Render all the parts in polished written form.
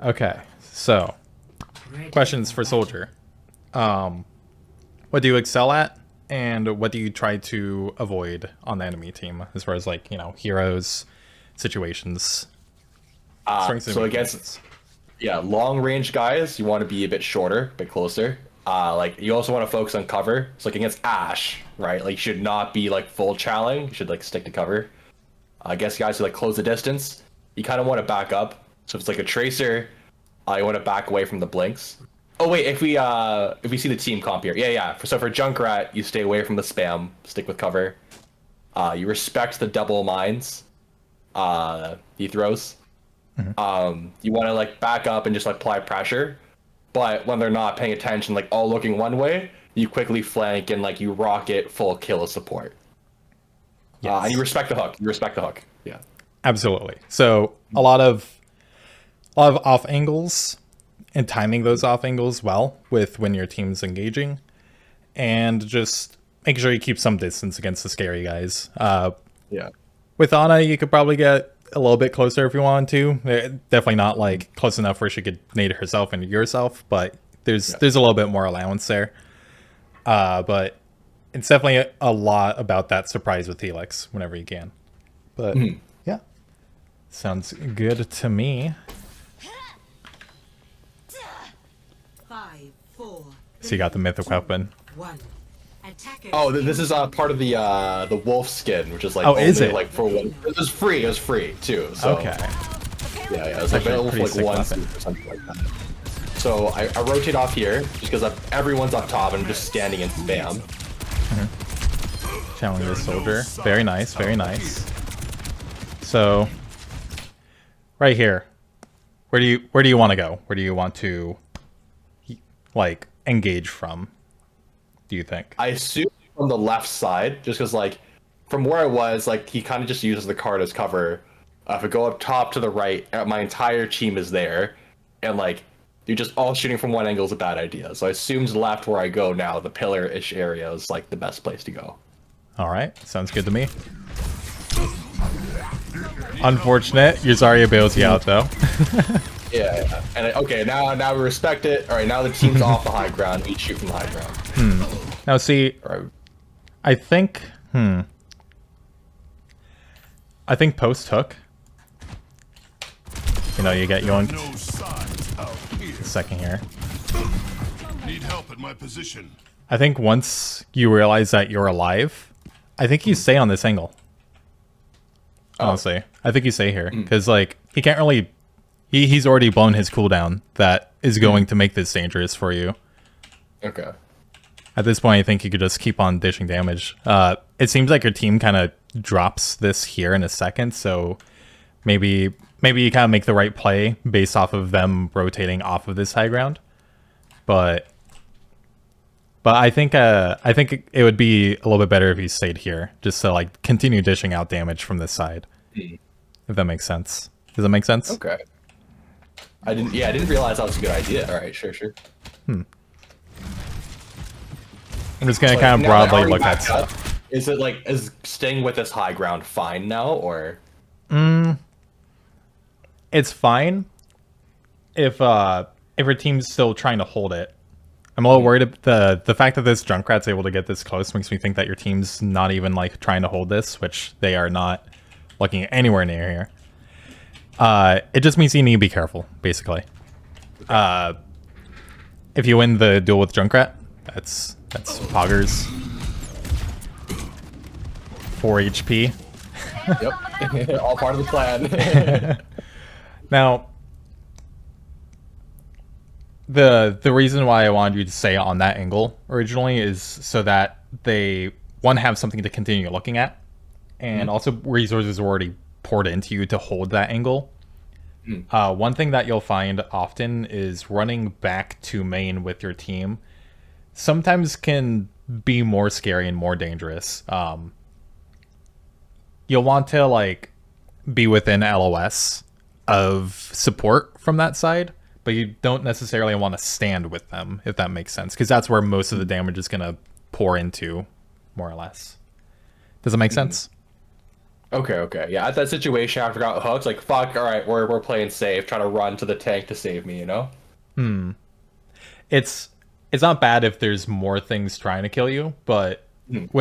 Okay, so questions for Soldier. What do you excel at, and what do you try to avoid on the enemy team as far as like heroes, situations, strengths and So against weaknesses? long range guys, you want to be a bit shorter, a bit closer. Like you also want to focus on cover. So like against Ash, right? Like you should not be like full challenge. You should like stick to cover. I guess guys who like close the distance, you kind of want to back up. So if it's like a tracer, you want to back away from the blinks. Oh wait, if we see the team comp here, yeah. So for Junkrat, you stay away from the spam, stick with cover. You respect the double mines, he throws. You want to like back up and just like apply pressure, but when they're not paying attention, like all looking one way, you quickly flank and like you rocket full kill of support. And you Yes, respect the hook. You respect the hook. Yeah. absolutely. So a lot of off angles and timing those off angles well with when your team's engaging, and just making sure you keep some distance against the scary guys. Yeah. With Ana, you could probably get a little bit closer if you wanted to. Definitely not like close enough where she could nade herself into yourself, but there's a little bit more allowance there. But it's definitely a lot about that surprise with Helix whenever you can. But yeah, sounds good to me. 5, 4, So you got the mythic weapon. 1. Attackers. Oh, this is part of the wolf skin, which is like Oh, is only, it? like for one. It was free. It was free too. So Okay. yeah. It's like Actually a available for pretty like sick one weapon. suit or something like that. So I rotate off here just because everyone's up top and I'm just standing in spam. Channeling this soldier. Very nice, very nice. So right here. Where do you want to go? Where do you want to like engage from? Do you think? I assume from the left side, just because like from where I was, like he kind of just uses the card as cover. If I go up top to the right, my entire team is there, and like you're just all shooting from one angle is a bad idea. So I assumed left where I go now, the pillar-ish area is like the best place to go. All right, sounds good to me. Unfortunate, your Zarya bails you out though. Yeah. And okay, now we respect it. All right, now the team's off the high ground. We shoot from the high ground. Now see, All right. I think, I think post hook. You get yoinked. No signs out here. A second here. Need help at my position. I think once you realize that you're alive, I think you stay on this angle. Honestly, I think you stay here because like he can't really. He's already blown his cooldown that is going to make this dangerous for you. Okay. At this point, I think you could just keep on dishing damage. It seems like your team kind of drops this here in a second, so maybe you kind of make the right play based off of them rotating off of this high ground. But I think it would be a little bit better if you stayed here, just to like continue dishing out damage from this side. If that makes sense. Does that make sense? Okay. I didn't realize that was a good idea. All right, sure. I'm just gonna So, kind of now that broadly we're look at back up, stuff. is staying with this high ground fine now, or It's fine if your team's still trying to hold it. I'm a little worried the fact that this Junkrat's able to get this close makes me think that your team's not even like trying to hold this, which they are not looking anywhere near here. It just means you need to be careful, basically. If you win the duel with Junkrat, that's poggers. 4 HP. yep, all part of the plan. Now, the reason why I wanted you to stay on that angle originally is so that they have something to continue looking at, and also resources were already poured into you to hold that angle. One thing that you'll find often is running back to main with your team sometimes can be more scary and more dangerous. You'll want to like be within LOS of support from that side, but you don't necessarily want to stand with them, if that makes sense, because that's where most of the damage is going to pour into, more or less. Does it make sense? Okay. Yeah, at that situation after I got hooked, like fuck, all right, we're playing safe, trying to run to the tank to save me, you know? It's it's not bad if there's more things trying to kill you, but Mm.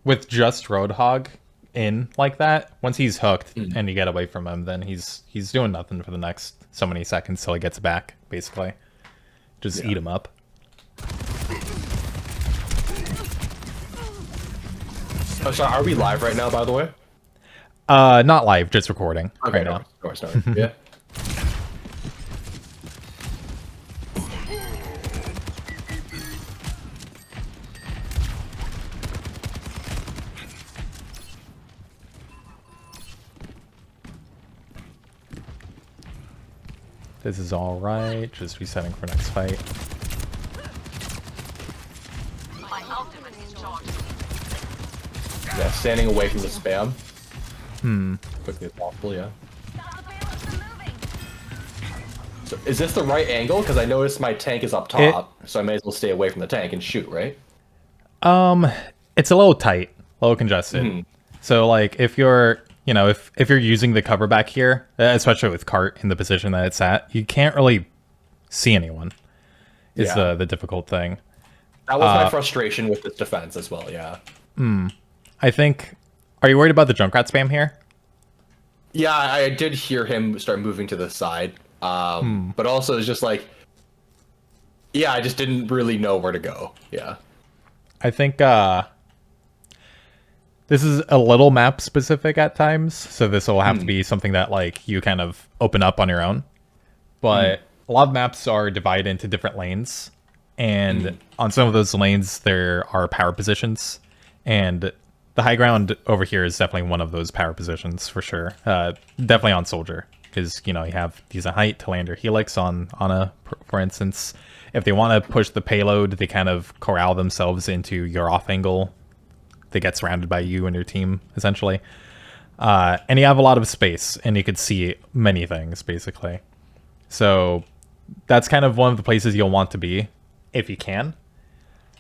with just Roadhog in like that, once he's hooked Mm. and you get away from him, then he's doing nothing for the next so many seconds till he gets back, basically. Just eat him up. Oh, sorry, are we live right now, by the way? Not live, just recording right no, now. of course, no. Yeah. This is all right. Just resetting for next fight. Yeah, standing away from the spam. Quickly as possible, yeah. So is this the right angle? Because I noticed my tank is up top, so I may as well stay away from the tank and shoot, right? It's a little tight, a little congested. So like if you're, if you're using the cover back here, especially with cart in the position that it's at, you can't really see anyone. Is Yeah. the difficult thing. That was my frustration with this defense as well, yeah. I think. Are you worried about the Junkrat spam here? Yeah, I did hear him start moving to the side. But also it's just like, yeah, I just didn't really know where to go. Yeah. I think this is a little map specific at times, so this will have to be something that like you kind of open up on your own. But a lot of maps are divided into different lanes, and on some of those lanes there are power positions, and the high ground over here is definitely one of those power positions for sure. Definitely on soldier, because you have decent height to land your helix on a, for instance. If they want to push the payload, they kind of corral themselves into your off angle. They get surrounded by you and your team, essentially. And you have a lot of space, and you could see many things, basically. So that's kind of one of the places you'll want to be, if you can.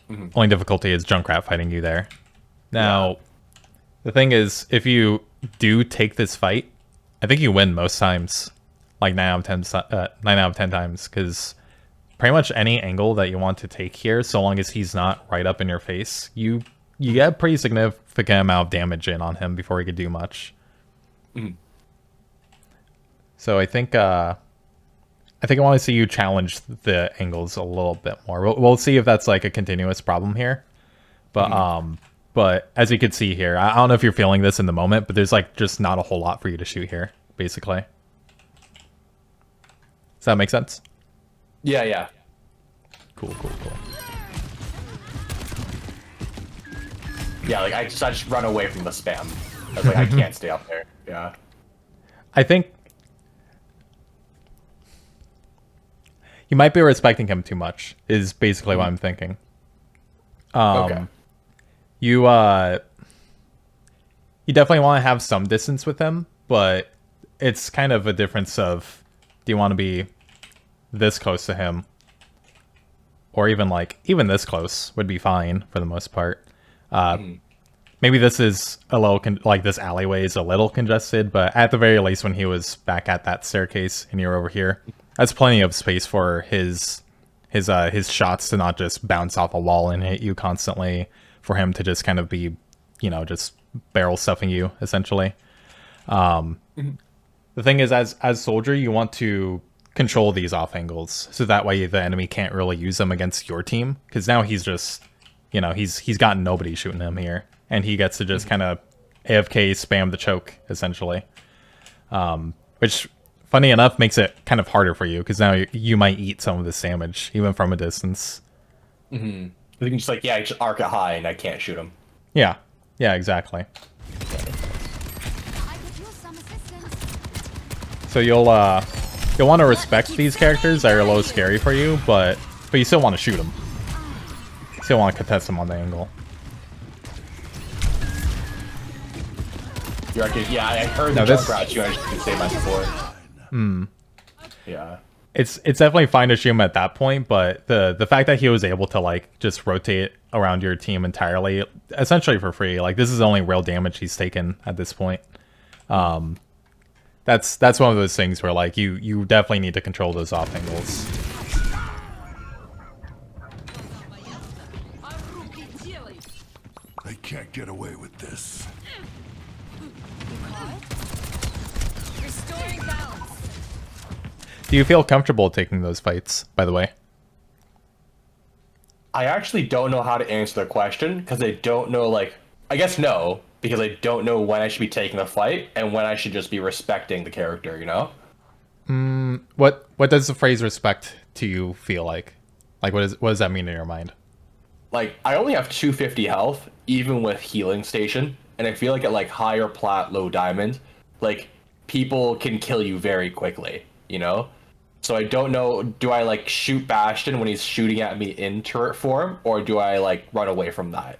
Only difficulty is Junkrat fighting you there. Now, the thing is, if you do take this fight, I think you win most times. Like 9 out of 10 times, because pretty much any angle that you want to take here, so long as he's not right up in your face, you get a pretty significant amount of damage in on him before he could do much. So I think I want to see you challenge the angles a little bit more. We'll see if that's like a continuous problem here. But as you can see here, I don't know if you're feeling this in the moment, but there's like just not a whole lot for you to shoot here, basically. Does that make sense? Yeah. Cool. Yeah, like I just run away from the spam. I was like, I can't stay up there. Yeah. I think you might be respecting him too much, is basically what I'm thinking. Okay. You definitely want to have some distance with him, but it's kind of a difference of, do you want to be this close to him, or even this close would be fine for the most part. Maybe this is a little this alleyway is a little congested, but at the very least, when he was back at that staircase and you're over here, that's plenty of space for his shots to not just bounce off a wall and hit you constantly, for him to just kind of be, just barrel stuffing you essentially. The thing is, as soldier, you want to control these off angles, so that way the enemy can't really use them against your team, because now he's just, he's got nobody shooting him here, and he gets to just kind of AFK spam the choke essentially, which funny enough makes it kind of harder for you, because now you might eat some of this damage even from a distance. You can just like, I just arc it high and I can't shoot him. Yeah, exactly. So you'll want to respect these characters that are a little scary for you, but you still want to shoot them. Still want to contest them on the angle. You're actually, yeah, I heard the Junkrat you actually say mine before. Yeah. It's definitely fine to shoot him at that point, but the fact that he was able to just rotate around your team entirely, essentially for free, this is the only real damage he's taken at this point. That's one of those things where like you definitely need to control those off angles. They can't get away with this. Restoring balance. Do you feel comfortable taking those fights, by the way? I actually don't know how to answer the question because I don't know, like, I guess no, because I don't know when I should be taking the fight and when I should just be respecting the character, you know? What does the phrase respect to you feel like? Like what does that mean in your mind? Like, I only have 250 health, even with healing station, and I feel like at like higher plat, low diamond, like people can kill you very quickly, you know? So I don't know, do I like shoot Bastion when he's shooting at me in turret form, or do I like run away from that?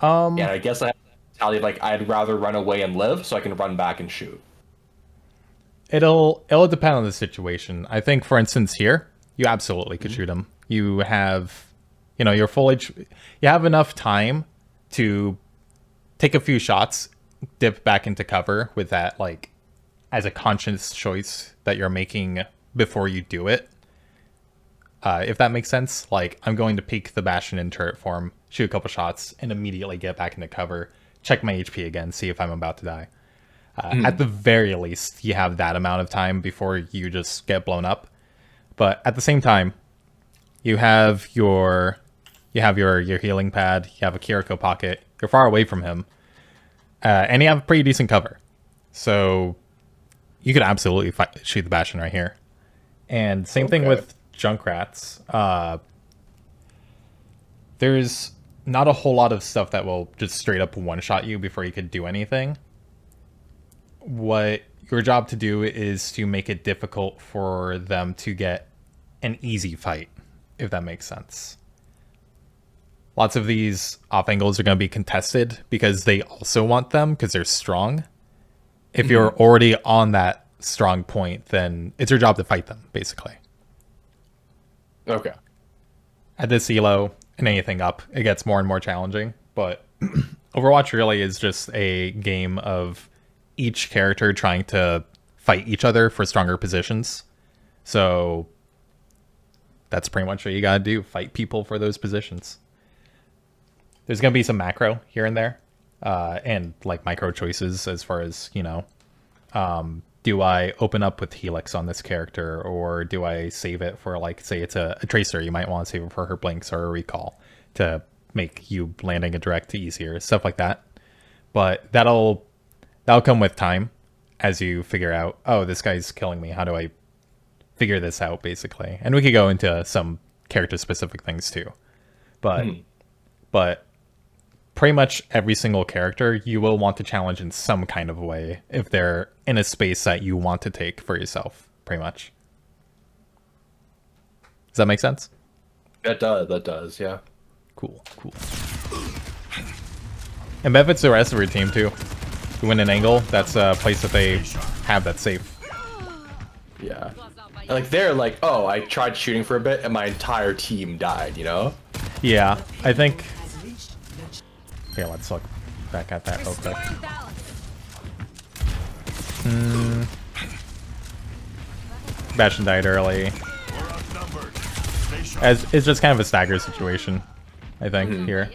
Yeah, I guess I have to tell you, like, I'd rather run away and live so I can run back and shoot. It'll depend on the situation. I think, for instance, here you absolutely could shoot him. You have, you're fully, you have enough time to take a few shots, dip back into cover with that, like, as a conscious choice that you're making before you do it. If that makes sense. Like, I'm going to peek the Bastion in turret form, shoot a couple shots, and immediately get back into cover, check my HP again, see if I'm about to die. At the very least, you have that amount of time before you just get blown up. But at the same time, you have your healing pad, you have a Kiriko pocket, you're far away from him, and you have pretty decent cover. So you could absolutely shoot the Bastion right here. And same thing with Junkrats. There's not a whole lot of stuff that will just straight up one-shot you before you could do anything. What your job to do is to make it difficult for them to get an easy fight, if that makes sense. Lots of these off angles are going to be contested because they also want them because they're strong. If you're already on that strong point, then it's your job to fight them, basically. Okay. At this elo and anything up, it gets more and more challenging. But Overwatch really is just a game of each character trying to fight each other for stronger positions. So that's pretty much what you gotta do. Fight people for those positions. There's gonna be some macro here and there. And like micro choices as far as, do I open up with Helix on this character, or do I save it for, like, say it's a Tracer, you might want to save it for her blinks or a recall to make you landing a direct easier, stuff like that. But that'll come with time as you figure out, oh, this guy's killing me, how do I figure this out, basically. And we could go into some character specific things too. But pretty much every single character you will want to challenge in some kind of way if they're in a space that you want to take for yourself, pretty much. Does that make sense? That does, yeah. Cool. And benefits the rest of your team too. You win an angle, that's a place that they have that's safe. Yeah. Like, they're like, oh, I tried shooting for a bit and my entire team died, you know? Yeah, I think... Here, let's look back at that real quick. Restoring balance. Bastion died early. As it's just kind of a stagger situation, I think, here.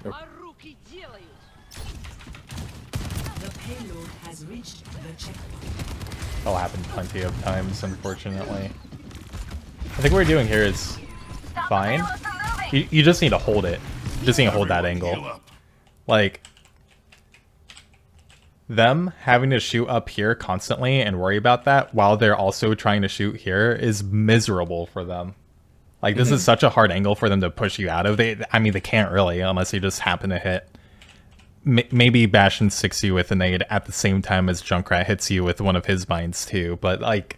The payload has reached the checkpoint. That'll happen plenty of times, unfortunately. I think what we're doing here is fine. You just need to hold it. You just need to hold that angle. Like, them having to shoot up here constantly and worry about that while they're also trying to shoot here is miserable for them. Like, this is such a hard angle for them to push you out of. They can't really, unless they just happen to hit. Maybe Bastion sticks you with a nade at the same time as Junkrat hits you with one of his mines too, but like,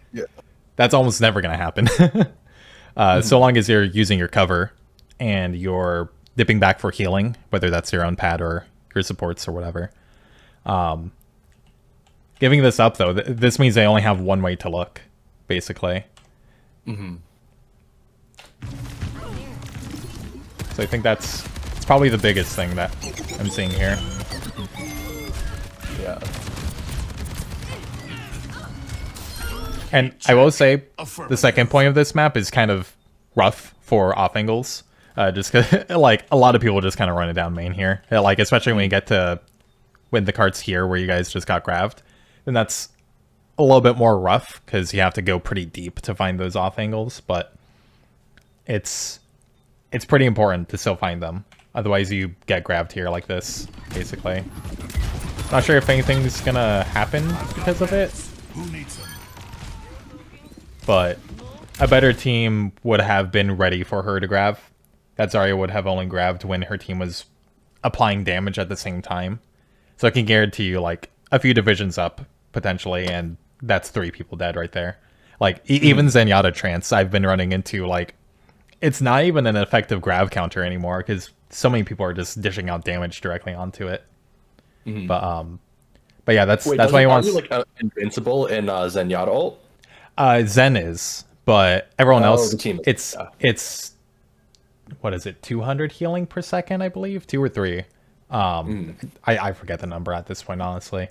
that's almost never going to happen. So long as you're using your cover and you're dipping back for healing, whether that's your own pad or your supports or whatever. Giving this up, though, this means they only have one way to look, basically. So I think it's probably the biggest thing that I'm seeing here. Yeah. And I will say, the second point of this map is kind of rough for off angles. Just because, like, a lot of people just kind of run it down main here. Like, especially when you get to when the cart's here where you guys just got grabbed. Then that's a little bit more rough because you have to go pretty deep to find those off angles. But it's pretty important to still find them. Otherwise, you get grabbed here like this, basically. Not sure if anything's gonna happen because of it. But a better team would have been ready for her to grab. That Zarya would have only grabbed when her team was applying damage at the same time. So I can guarantee you, like, a few divisions up, potentially, and that's 3 people dead right there. Like, even Zenyatta Trance, I've been running into, like, it's not even an effective grab counter anymore, because so many people are just dishing out damage directly onto it. But yeah, that's why he wants... Are you, like, invincible in Zenyatta ult? Zen is, but everyone else, the team is, it's what is it, 200 healing per second, I believe, 2 or 3. I forget the number at this point, honestly,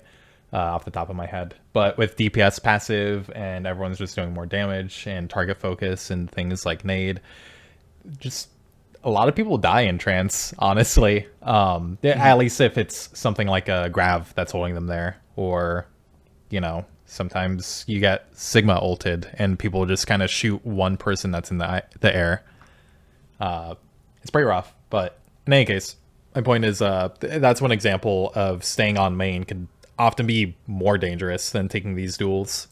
off the top of my head. But with DPS passive and everyone's just doing more damage and target focus and things like nade, just a lot of people die in trance, honestly. At least if it's something like a grav that's holding them there, or, you know, sometimes you get Sigma ulted and people just kind of shoot one person that's in the air. It's pretty rough, but in any case, my point is that's one example of staying on main can often be more dangerous than taking these duels.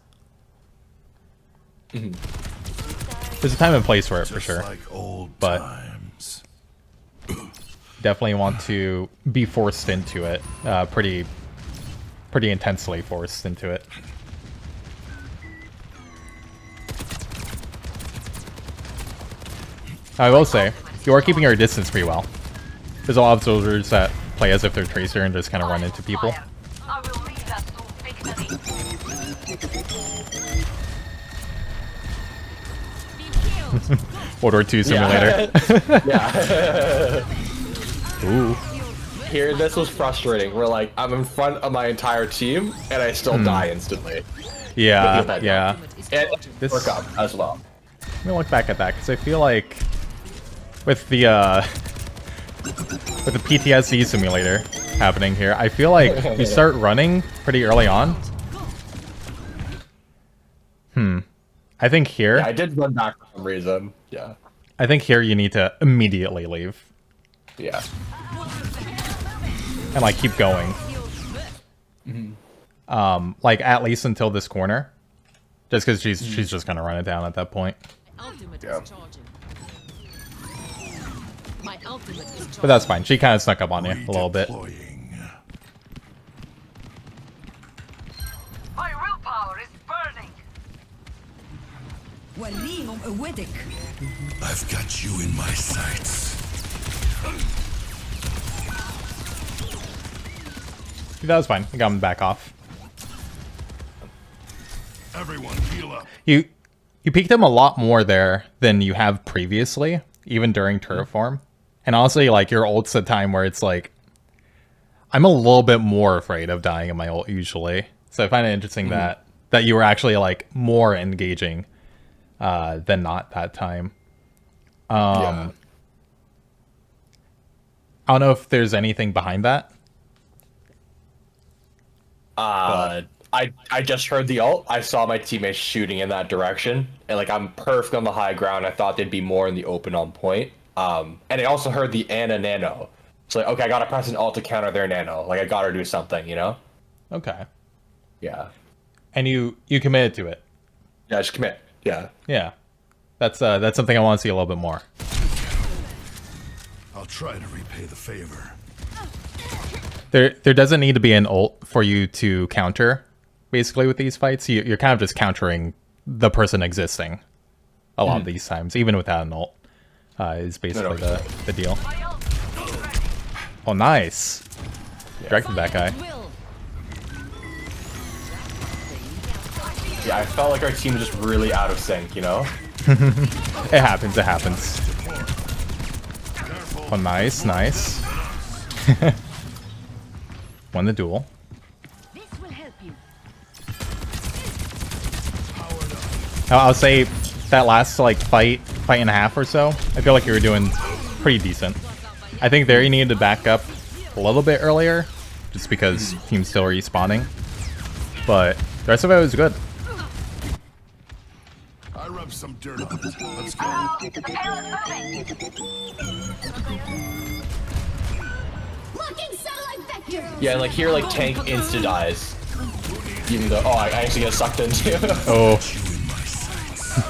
There's a time and place for it, for sure, like old but times. definitely want to be forced into it, pretty intensely forced into it. I will say, you are keeping your distance pretty well. There's a lot of soldiers that play as if they're Tracer and just kind of run into people. World War II simulator. Yeah. Ooh. Here, this was frustrating. We're like, I'm in front of my entire team, and I still die instantly. Yeah, yeah. And This- work up as well. Let me look back at that, because I feel like with the PTSD simulator happening here, I feel like you start running pretty early on. I think here... Yeah, I did run back for some reason. Yeah. I think here you need to immediately leave. Yeah. And, like, keep going. Like, at least until this corner. Just because she's just gonna run it down at that point. Ultimate Yeah. is charging. My ultimate is charging. But that's fine. She kind of snuck up on you a little bit. Redeploying. My willpower is burning. وريهم قوتك. I've got you in my sights. That was fine. I got him back off. Everyone heal up. You peeked him a lot more there than you have previously, even during Terraform. And honestly, like, your ult's a time where it's like, I'm a little bit more afraid of dying in my ult usually. So I find it interesting that you were actually, like, more engaging than not that time. Yeah. I don't know if there's anything behind that. I just heard the ult. I saw my teammates shooting in that direction, and like I'm perfect on the high ground. I thought they'd be more in the open on point. And I also heard the Ana nano. So like, okay, I gotta press an ult to counter their nano. Like I gotta do something, you know? Okay. Yeah. And you committed to it. Yeah, just commit. Yeah. Yeah. That's something I want to see a little bit more. I'll try to repay the favor. There doesn't need to be an ult for you to counter, basically, with these fights. You're kind of just countering the person existing a lot of these times, even without an ult, is basically the deal. Oh, nice. Directed that guy. Yeah, I felt like our team was just really out of sync, you know? It happens, it happens. Oh, nice, nice. Won the duel. This will help you. Powered up. I'll say that last like fight and a half or so, I feel like you were doing pretty decent. I think there you needed to back up a little bit earlier, just because team's still respawning. But the rest of it was good. I rub some dirt on it. Let's go. The payload's moving. Locking satellite vector. Yeah, and like here, like tank insta dies. Even though, I actually get sucked into. Oh, You in my sights.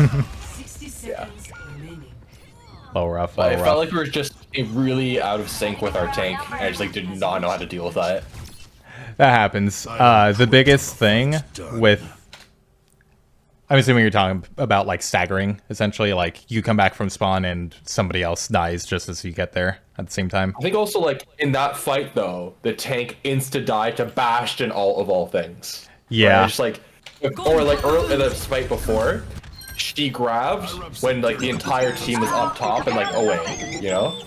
60 seconds remaining. low rough, But low it felt rough. like we were just really out of sync with our tank, and I just like did not know how to deal with that. That happens. The biggest thing with, I'm assuming you're talking about like staggering, essentially, like you come back from spawn and somebody else dies just as you get there at the same time. I think also like in that fight though, the tank insta died to Bastion all things. Yeah. Right? Just like, or like early in the fight before, she grabbed when like the entire team was up top and like away, you know?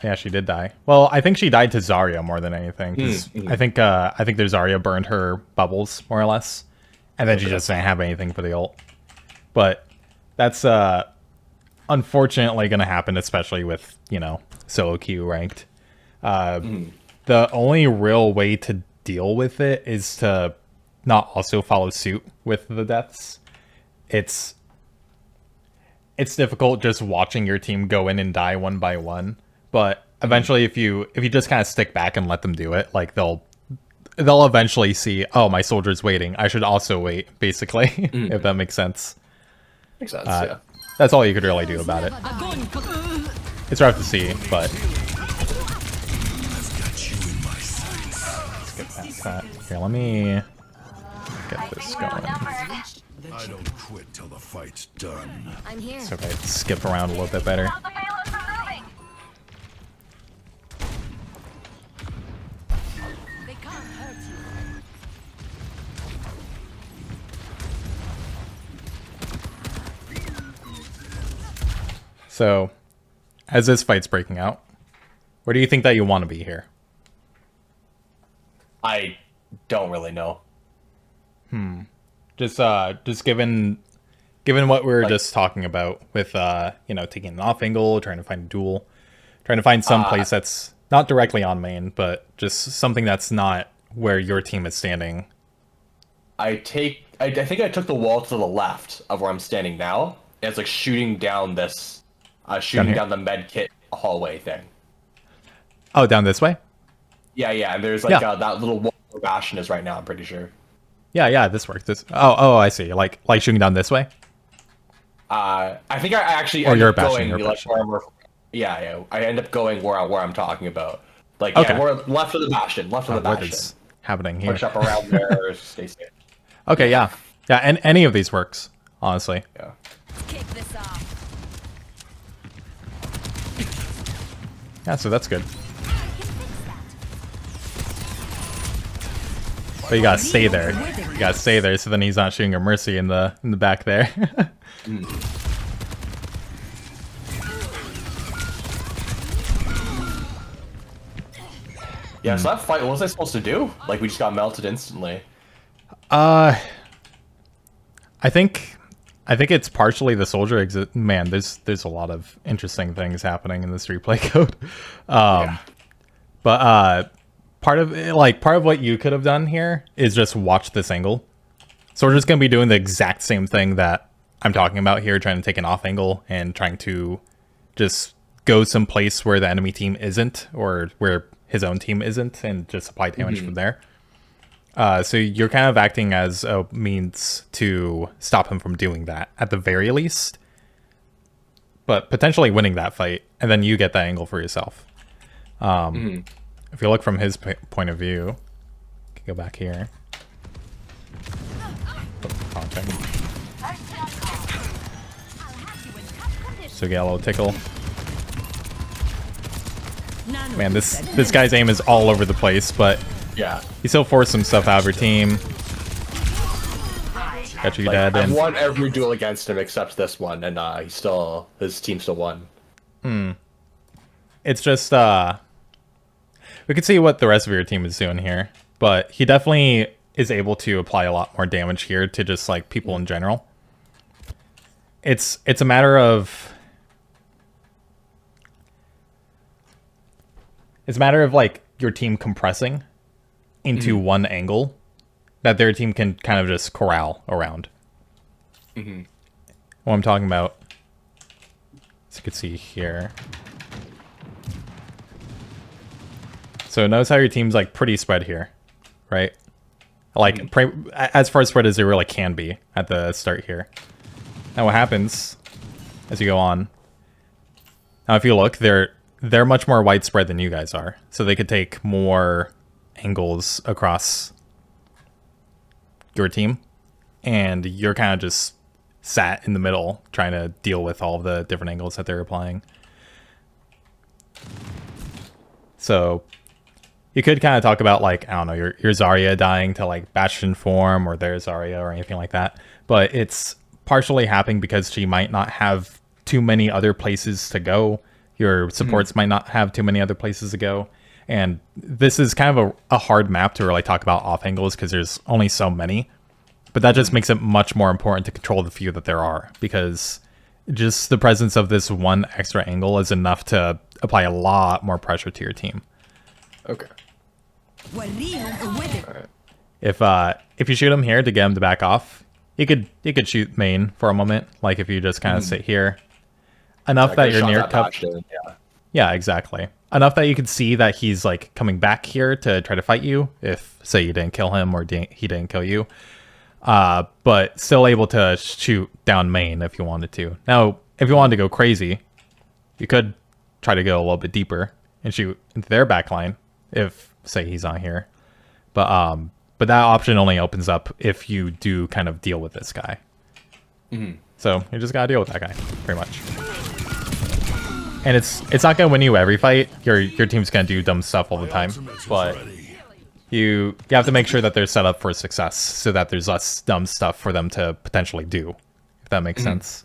Yeah, she did die. Well, I think she died to Zarya more than anything. 'Cause I think their Zarya burned her bubbles more or less, and then she just didn't have anything for the ult. But that's unfortunately going to happen, especially with solo queue ranked. The only real way to deal with it is to not also follow suit with the deaths. It's difficult just watching your team go in and die one by one. But eventually, if you just kind of stick back and let them do it, like they'll eventually see, oh, my soldier's waiting. I should also wait, basically, if that makes sense. Makes sense, yeah. That's all you could really do about it. It's rough to see, but I've got you in my sights. get past that. Here, let me get this going. I don't quit till the fight's done. I'm here. So if I skip around a little bit better. The payload's moving. They can't hurt you. So, as this fight's breaking out, where do you think that you want to be here? I don't really know. Just given what we were Like- just talking about with taking an off angle, trying to find a duel, trying to find some place that's not directly on main, but just something that's not where your team is standing. I think I took the wall to the left of where I'm standing now. And it's like shooting down this, shooting here? down the med kit hallway thing. Oh, down this way? Yeah, and there's like Yeah. that little wall where Bastion is right now. I'm pretty sure. Yeah, this works. I see. Like shooting down this way? I think I actually Or end you're up Bastion, going you're like Bastion. where I'm. Yeah. I end up going where I'm talking about. Like Okay. yeah, we're left of the Bastion, left of the What Bastion. is happening here? Push up around there. Stay safe. Okay, yeah. And any of these works, honestly. Yeah. Kick this off. Yeah, so that's good. But you gotta stay there. You gotta stay there so then he's not shooting a mercy in the back there. Yeah, so that fight, what was I supposed to do? Like, we just got melted instantly. I think it's partially the soldier exit. Man, there's a lot of interesting things happening in this replay code. But part of what you could have done here is just watch this angle. Soldier's gonna be doing the exact same thing that I'm talking about here, trying to take an off angle and trying to just go someplace where the enemy team isn't, or where his own team isn't, and just apply damage from there. So you're kind of acting as a means to stop him from doing that, at the very least. But potentially winning that fight, and then you get that angle for yourself. If you look from his point of view, you can go back here. So get a little tickle. Man, this guy's aim is all over the place, but Yeah. he still forced some stuff out of your team. Got you Like, dead. I've And won every duel against him except this one, and his team still won. it's just we could see what the rest of your team is doing here, but he definitely is able to apply a lot more damage here to just like people in general. It's a matter of like your team compressing into one angle that their team can kind of just corral around. What I'm talking about, as you can see here. So notice how your team's like pretty spread here, right? Like as far as spread as it really can be at the start here. Now what happens as you go on? Now if you look, they're much more widespread than you guys are, so they could take more angles across your team, and you're kind of just sat in the middle trying to deal with all of the different angles that they're applying. So you could kind of talk about like, I don't know, your Zarya dying to like Bastion form or their Zarya or anything like that, but it's partially happening because she might not have too many other places to go. Your supports might not have too many other places to go. And this is kind of a hard map to really talk about off angles because there's only so many. But that just makes it much more important to control the few that there are, because just the presence of this one extra angle is enough to apply a lot more pressure to your team. Okay. If you shoot him here to get him to back off, you could shoot main for a moment. Like if you just kind of sit here, enough that you're near cup. Yeah, exactly. Enough that you can see that he's like coming back here to try to fight you. If say you didn't kill him or he didn't kill you, but still able to shoot down main if you wanted to. Now, if you wanted to go crazy, you could try to go a little bit deeper and shoot into their backline. If say he's on here, but that option only opens up if you do kind of deal with this guy. So you just gotta deal with that guy, pretty much. And it's not gonna win you every fight. Your team's gonna do dumb stuff all the time, but you have to make sure that they're set up for success so that there's less dumb stuff for them to potentially do, if that makes sense.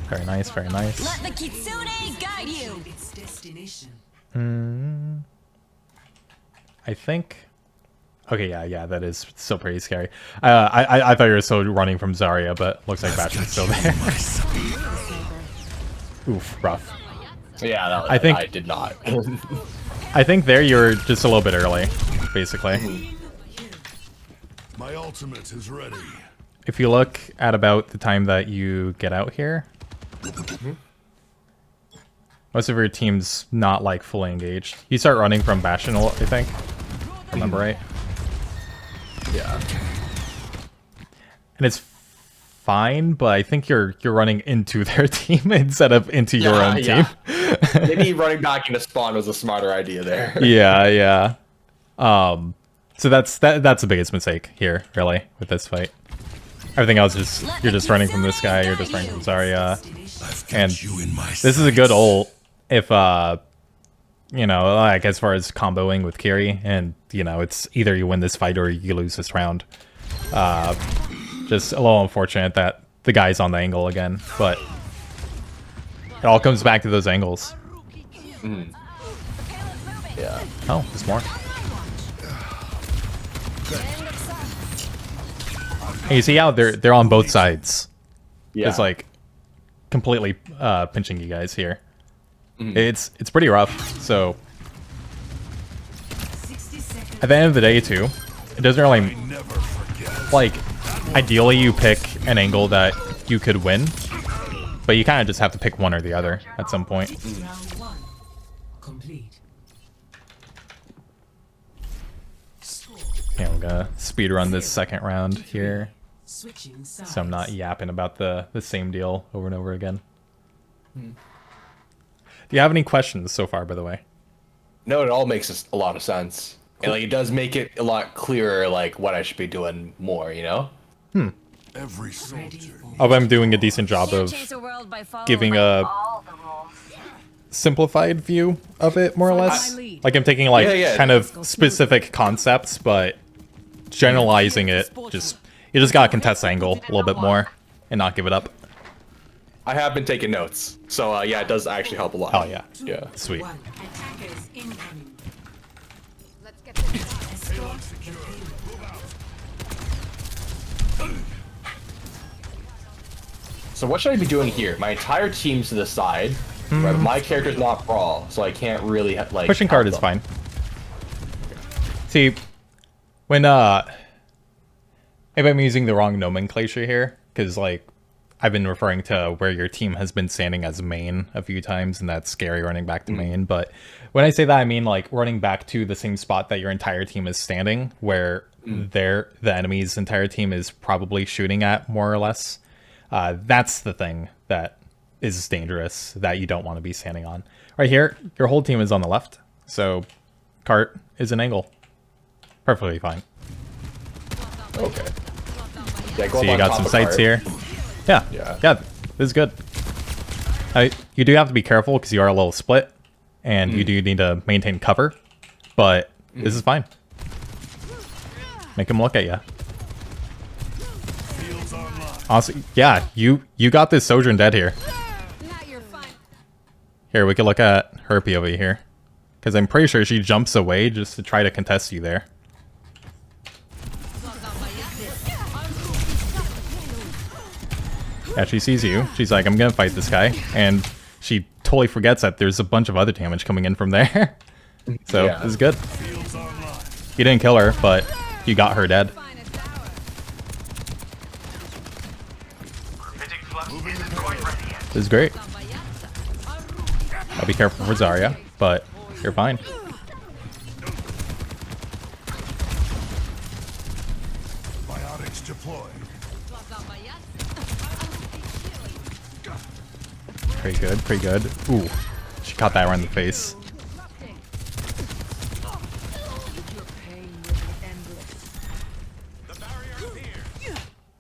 Very nice, very nice. Let the kitsune guide you. Its destination. I think. Okay, yeah, that is still pretty scary. I thought you were still running from Zarya, but looks like Bastion's still there. Oof, rough. Yeah, I think I did not. I think there you're just a little bit early, basically. My ultimate is ready. If you look at about the time that you get out here, most of your team's not like fully engaged. You start running from Bastion, I think. Remember right? Yeah. And it's fine, but I think you're running into their team instead of into your own team. Maybe running back into spawn was a smarter idea there. Yeah. So that's the biggest mistake here, really, with this fight. Everything else is you're just running from this guy, you're just running from Zarya. And this is a good ult if you know, like as far as comboing with Kiri, and you know, it's either you win this fight or you lose this round. Just a little unfortunate that the guy's on the angle again, but it all comes back to those angles. Yeah. Oh, there's more. And you see how they're on both sides. Yeah. It's like completely pinching you guys here. It's pretty rough. So at the end of the day too, it doesn't really like, ideally you pick an angle that you could win, but you kind of just have to pick one or the other at some point. Yeah, I'm gonna speed run this second round here, so I'm not yapping about the same deal over and over again. Do you have any questions so far, by the way? No, it all makes a lot of sense. And like it does make it a lot clearer, like what I should be doing more, you know? Every soldier. Oh, I'm doing a decent job of giving a simplified view of it, more or less. Like I'm taking like kind of specific concepts, but generalizing it. You just gotta contest the angle a little bit more and not give it up. I have been taking notes. So yeah, it does actually help a lot. Oh yeah. Yeah. Sweet. Attackers incoming. Let's get this. Escort the payload. So what should I be doing here? My entire team's to the side, right, but my character's not brawl, so I can't really like. Pushing card help is them. fine. See, when maybe I'm using the wrong nomenclature here, because like I've been referring to where your team has been standing as main a few times, and that's scary running back to main. But when I say that, I mean like running back to the same spot that your entire team is standing, where the enemy's entire team is probably shooting at, more or less. That's the thing that is dangerous, that you don't want to be standing on. Right here, your whole team is on the left, so cart is an angle. Perfectly fine. Okay. Yeah, go So up you on got top some of sights card. here. Yeah, Yeah. this is good. You do have to be careful because you are a little split, and you do need to maintain cover, but this is fine. Make him look at you. Fields online. Awesome. Yeah, you got this Sojourn dead here. Now you're fine. Here, we can look at her POV here, because I'm pretty sure she jumps away just to try to contest you there. Yeah, she sees you. She's like, I'm gonna fight this guy, and she totally forgets that there's a bunch of other damage coming in from there. So Yeah. this is good. Fields online. You didn't kill her, but you got her dead. Finest hour. This is great. I'll be careful for Zarya, but you're fine. Biotics deployed. Pretty good, pretty good. Ooh, she caught that right in the face.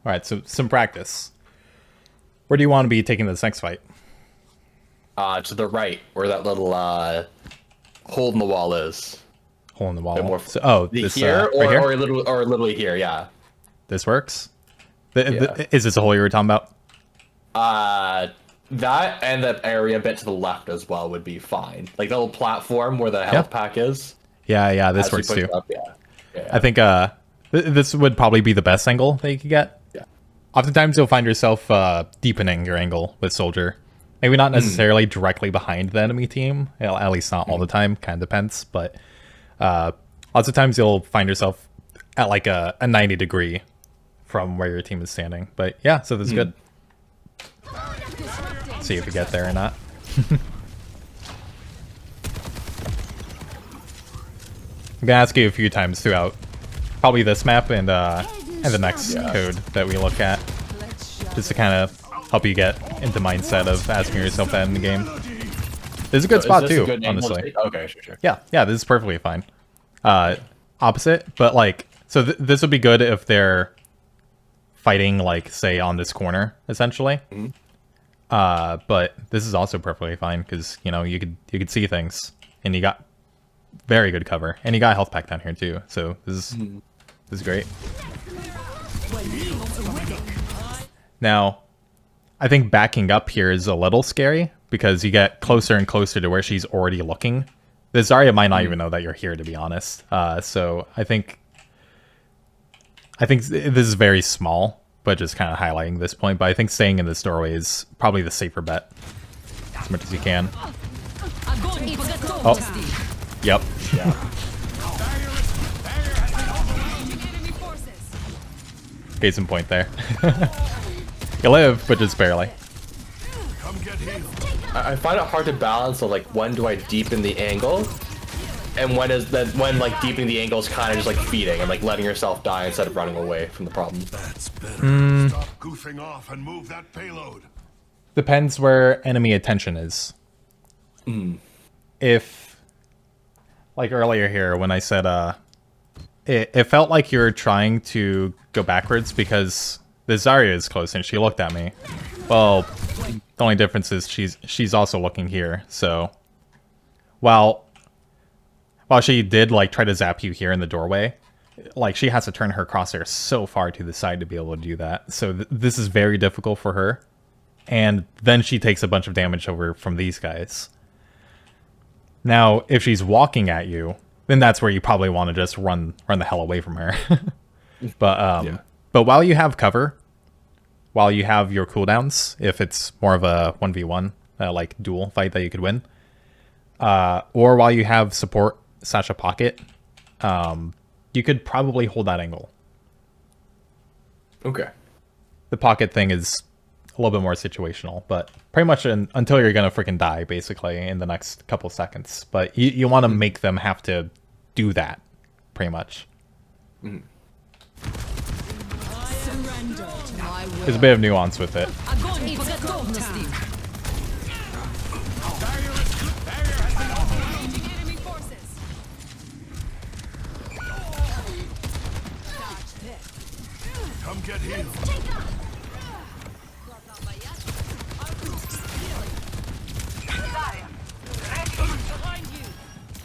Alright, so some practice. Where do you want to be taking this next fight? To the right, where that little hole in the wall is. Hole in the Bit wall. more So, oh, the this here, right here? or literally here, yeah. This works? Yeah. Is this the hole you were talking about? That and that area a bit to the left as well would be fine. Like the little platform where the health pack is. Yeah, this As you works push too. it up, yeah. I think this would probably be the best angle that you could get. Yeah. Oftentimes you'll find yourself deepening your angle with Soldier. Maybe not necessarily directly behind the enemy team, at least not all the time, kind of depends, but lots of times you'll find yourself at like a 90 degree from where your team is standing. But yeah, so this is good. See if we get there or not. I'm gonna ask you a few times throughout probably this map and the next code that we look at, just to kind of help you get into mindset of asking yourself that in the game. This is a good spot Is this a too, good angle to honestly. take? Okay, sure. Yeah, this is perfectly fine. Opposite, but like, so this would be good if they're fighting, like, say, on this corner, essentially. But this is also perfectly fine because, you know, you could see things, and you got very good cover, and you got a health pack down here too. So this is great. Now, I think backing up here is a little scary because you get closer and closer to where she's already looking. The Zarya might not even know that you're here, to be honest. So I think this is very small, but just kind of highlighting this point. But I think staying in this doorway is probably the safer bet as much as you can. Oh, yep. Yeah. Case in point there. You live, but just barely. Come get healed. I find it hard to balance. So like, when do I deepen the angle, and when like deepening the angle is kind of just like feeding and like letting yourself die instead of running away from the problem. That's better. Stop goofing off and move that payload. Depends where enemy attention is. If, like earlier here, when I said it felt like you were trying to go backwards because the Zarya is close and she looked at me. Well, the only difference is she's also looking here. So while she did like try to zap you here in the doorway, like she has to turn her crosshair so far to the side to be able to do that. So this is very difficult for her. and then she takes a bunch of damage over from these guys. Now, if she's walking at you, then that's where you probably want to just run the hell away from her. But while you have cover, while you have your cooldowns, if it's more of a 1v1 like duel fight that you could win, or while you have support / a pocket, you could probably hold that angle. Okay. The pocket thing is a little bit more situational, but pretty much until you're gonna freaking die, basically, in the next couple seconds. But you want to make them have to do that, pretty much. Surrender to my will. There's a bit of nuance with it. It's go time. Engaging enemy forces. Dodge this. Come get healed.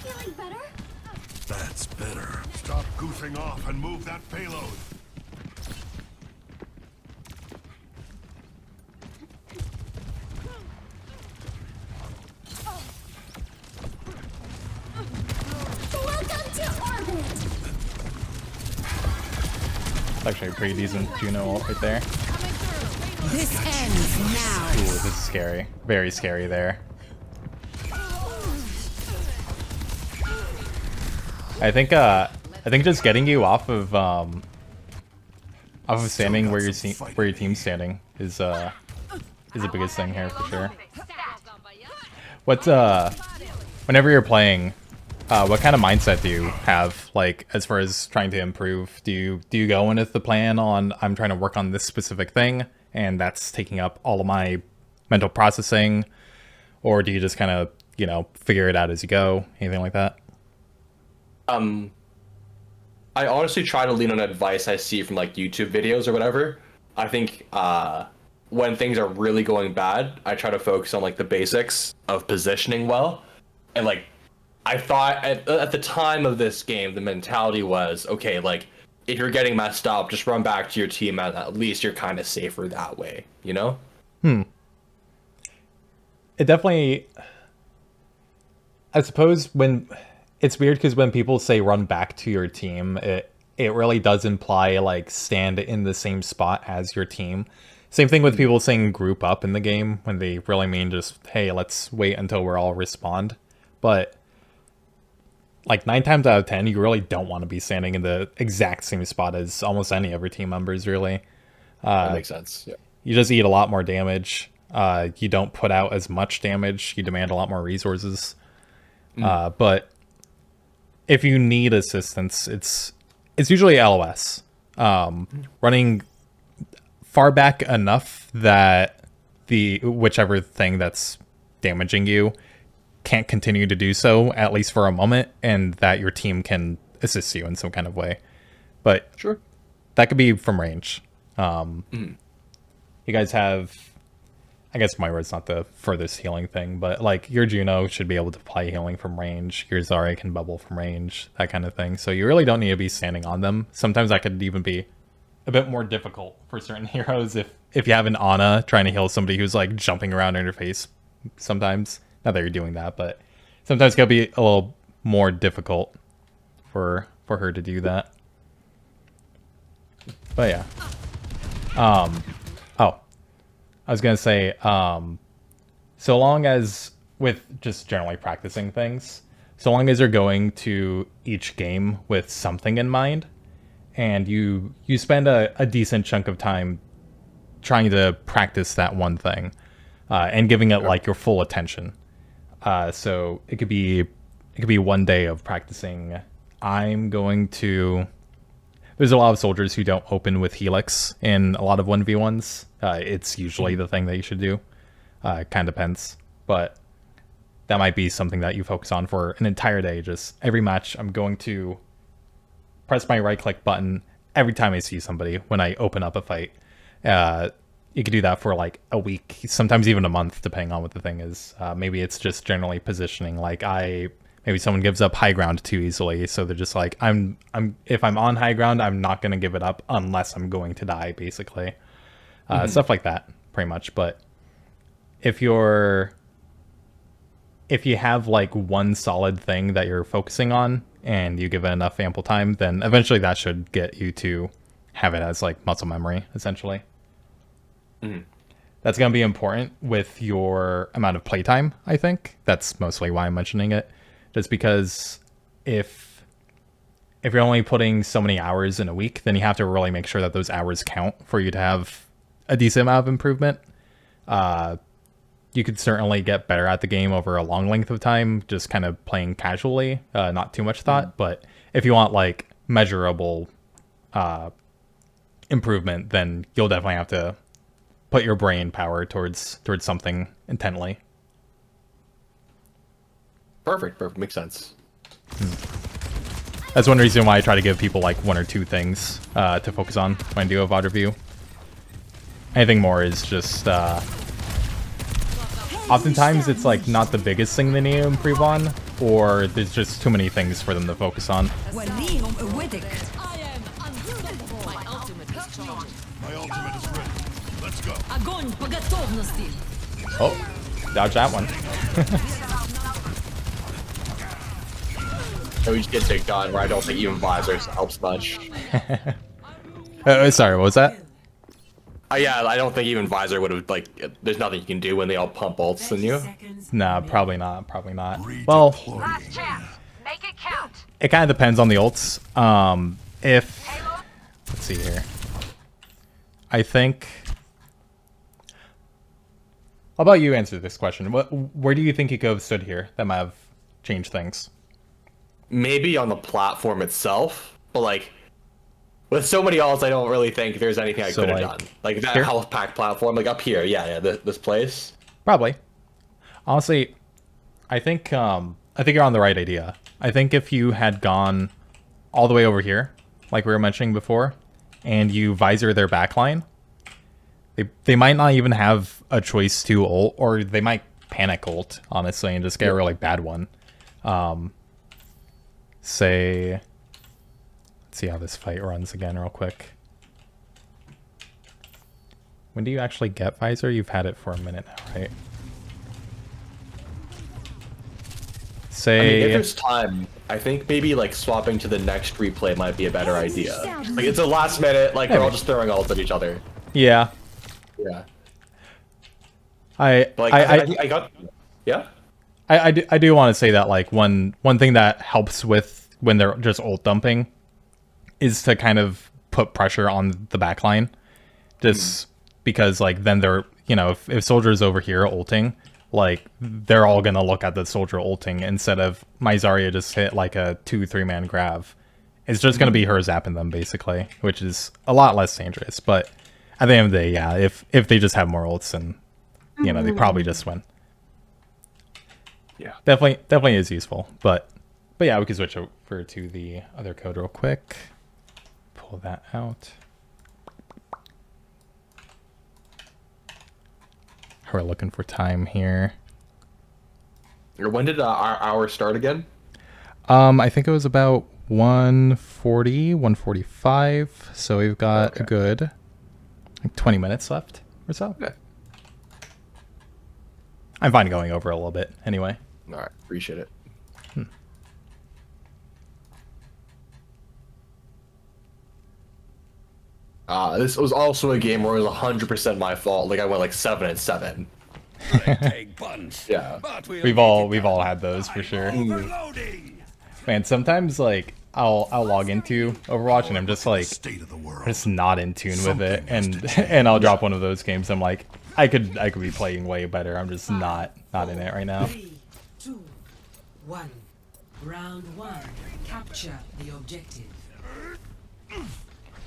Feeling better? That's better. Stop goofing off and move that payload. Welcome to orbit. It's actually a pretty decent Juno ult right there. This ends now. Ooh, this is scary. Very scary there. I think just getting you off of standing where your team's standing is the biggest thing here for sure. What whenever you're playing, what kind of mindset do you have, like, as far as trying to improve? Do you go in with the plan on, I'm trying to work on this specific thing and that's taking up all of my mental processing, or do you just kind of, you know, figure it out as you go? Anything like that? I honestly try to lean on advice I see from like YouTube videos or whatever. I think when things are really going bad, I try to focus on like the basics of positioning well. And like I thought at the time of this game, the mentality was, okay, like if you're getting messed up, just run back to your team, and at least you're kind of safer that way, you know? It definitely, I suppose, when it's weird because when people say run back to your team, it really does imply like stand in the same spot as your team. Same thing with people saying group up in the game when they really mean just, hey, let's wait until we're all respawned. But like 9 times out of 10, you really don't want to be standing in the exact same spot as almost any of your team members, really. That makes sense. Yeah. You just eat a lot more damage. You don't put out as much damage. You demand a lot more resources. But if you need assistance, it's usually LOS. Running far back enough that whichever thing that's damaging you can't continue to do so, at least for a moment, and that your team can assist you in some kind of way. But Sure. that could be from range. You guys have, I guess Myra's not the furthest healing thing, but like your Juno should be able to apply healing from range. Your Zarya can bubble from range, that kind of thing. So you really don't need to be standing on them. Sometimes that could even be a bit more difficult for certain heroes if you have an Ana trying to heal somebody who's like jumping around in your face sometimes. Not that you're doing that, but sometimes it can be a little more difficult for her to do that. But yeah. I was gonna say, so long as, with just generally practicing things, so long as you're going to each game with something in mind, and you spend a decent chunk of time trying to practice that one thing, and giving it like your full attention. So it could be one day of practicing. There's a lot of soldiers who don't open with Helix in a lot of 1v1s. It's usually the thing that you should do. Kind of depends. But that might be something that you focus on for an entire day. Just every match, I'm going to press my right-click button every time I see somebody when I open up a fight. You could do that for like a week, sometimes even a month, depending on what the thing is. Maybe it's just generally positioning. Like maybe someone gives up high ground too easily, so they're just like, if I'm on high ground, I'm not gonna give it up unless I'm going to die, basically. Stuff like that, pretty much. But if you have like one solid thing that you're focusing on and you give it enough ample time, then eventually that should get you to have it as like muscle memory, essentially. That's going to be important with your amount of playtime, I think. That's mostly why I'm mentioning it. Just because if you're only putting so many hours in a week, then you have to really make sure that those hours count for you to have a decent amount of improvement. You could certainly get better at the game over a long length of time, just kind of playing casually, not too much thought. But if you want like measurable improvement, then you'll definitely have to put your brain power towards something intently. Perfect. Makes sense. That's one reason why I try to give people like one or two things to focus on when I do a VOD review. Anything more is just oftentimes it's like not the biggest thing they need to improve on, or there's just too many things for them to focus on. I am unstoppable. My ultimate is charged. My ultimate is ready. Let's go. Огонь по готовности. Oh, dodge that one. So you get take on where I don't think even visors helps much. Sorry, what was that? Yeah, I don't think even visor would have like. There's nothing you can do when they all pump ults in you. Nah, probably not. Well, Last chance. Make it count. it kind of depends on the ults. If let's see here, I think. How about you answer this question? Where do you think you could have stood here that might have changed things? Maybe on the platform itself, but like with so many ults, I don't really think there's anything I So, could have like, done. Like that here? health pack platform, like up here, yeah, this place. Probably. Honestly, I think you're on the right idea. I think if you had gone all the way over here, like we were mentioning before, and you visor their backline, they might not even have a choice to ult, or they might panic ult, honestly, and just get a really bad one. Say, let's see how this fight runs again real quick. When do you actually get visor? You've had it for a minute now, right? Say, I mean, if there's time, I think maybe like swapping to the next replay might be a better idea. Like it's a last minute, like we're all just throwing ults at each other. yeah. Yeah. I Like I got. Yeah. I do want to say that like one thing that helps with when they're just ult dumping is to kind of put pressure on the backline, just because like then they're, you know, if soldiers over here ulting, like they're all gonna look at the soldier ulting instead of my Zarya just hit like a 2-3 man grav. It's just gonna be her zapping them basically, which is a lot less dangerous. But at the end of the day, yeah, if they just have more ults, and you know, they probably just win. Yeah. Definitely is useful, but yeah, we can switch over to the other code real quick. Pull that out. We're looking for time here. When did our hour start again? I think it was about 1:40, 1:45. So we've got a good like 20 minutes left or so. Okay. I'm fine going over a little bit anyway. All right, appreciate it. This was also a game where it was 100% my fault. Like I went like 7-7. Take bunch. Yeah. But We've all had those for sure. Reloading. Man, sometimes like I'll log into Overwatch and I'm just like State of the world. just not in tune with it, and I'll drop one of those games. I'm like, I could be playing way better. I'm just not in it right now. 3, 2, 1. Round 1. Capture the objective.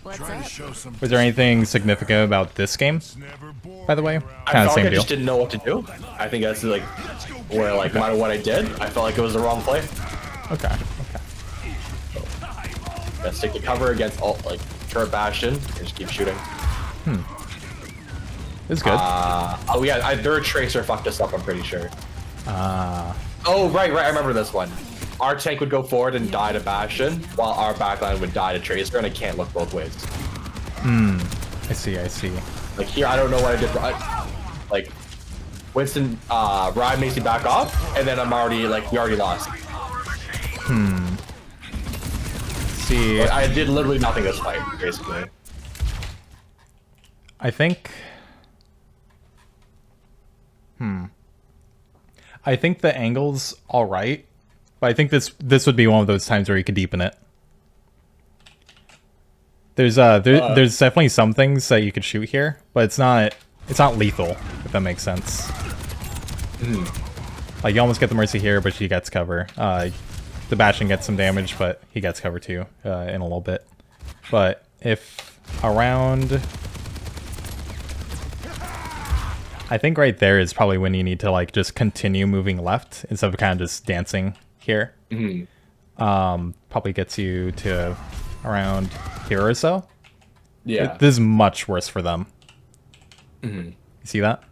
What's Try to up? show some. Was there anything significant about this game, Never bored by the way? around. I Kind of felt like same I deal. just didn't know what to do. I think that's like where like no matter what I did, I felt like it was the wrong play. Okay. Gotta stick to cover against all like turret bastion and just keep shooting. It's good. Oh yeah, their tracer fucked us up. I'm pretty sure. Ah. Oh right, I remember this one. Our tank would go forward and die to bastion, while our backline would die to tracer, and it can't look both ways. I see. Like here, I don't know what I did. Like Winston, Ryan makes me back off, and then I'm already like, we already lost. See, Like, I did literally nothing this fight, basically. I think. I think the angle's all right, but I think this would be one of those times where you could deepen it. There's definitely some things that you could shoot here, but it's not lethal, if that makes sense. Like you almost get the mercy here, but she gets cover. The Bastion gets some damage, but he gets cover too in a little bit. But if around, I think right there is probably when you need to like just continue moving left instead of kind of just dancing here. Probably gets you to around here or so. Yeah. This is much worse for them. You see that?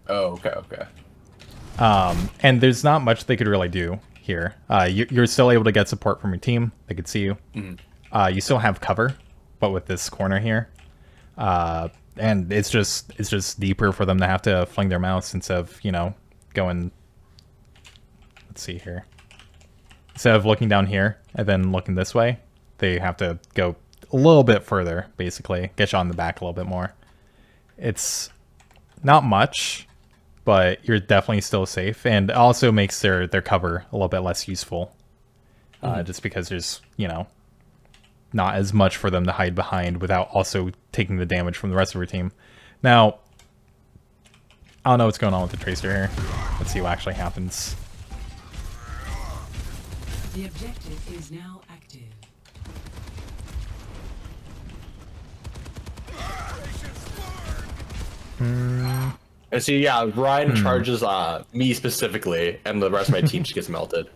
Oh, okay. And there's not much they could really do here. You're still able to get support from your team. They could see you. You still have cover, but with this corner here. And it's just deeper for them to have to fling their mouse instead of, you know, going... Let's see here. Instead of looking down here and then looking this way, they have to go a little bit further, basically. Get you on the back a little bit more. It's not much, but you're definitely still safe. And it also makes their cover a little bit less useful. Just because there's, you know, not as much for them to hide behind without also taking the damage from the rest of your team. Now, I don't know what's going on with the Tracer here. Let's see what actually happens. The objective is now active. And see, yeah, Ryan charges me specifically, and the rest of my team just gets melted.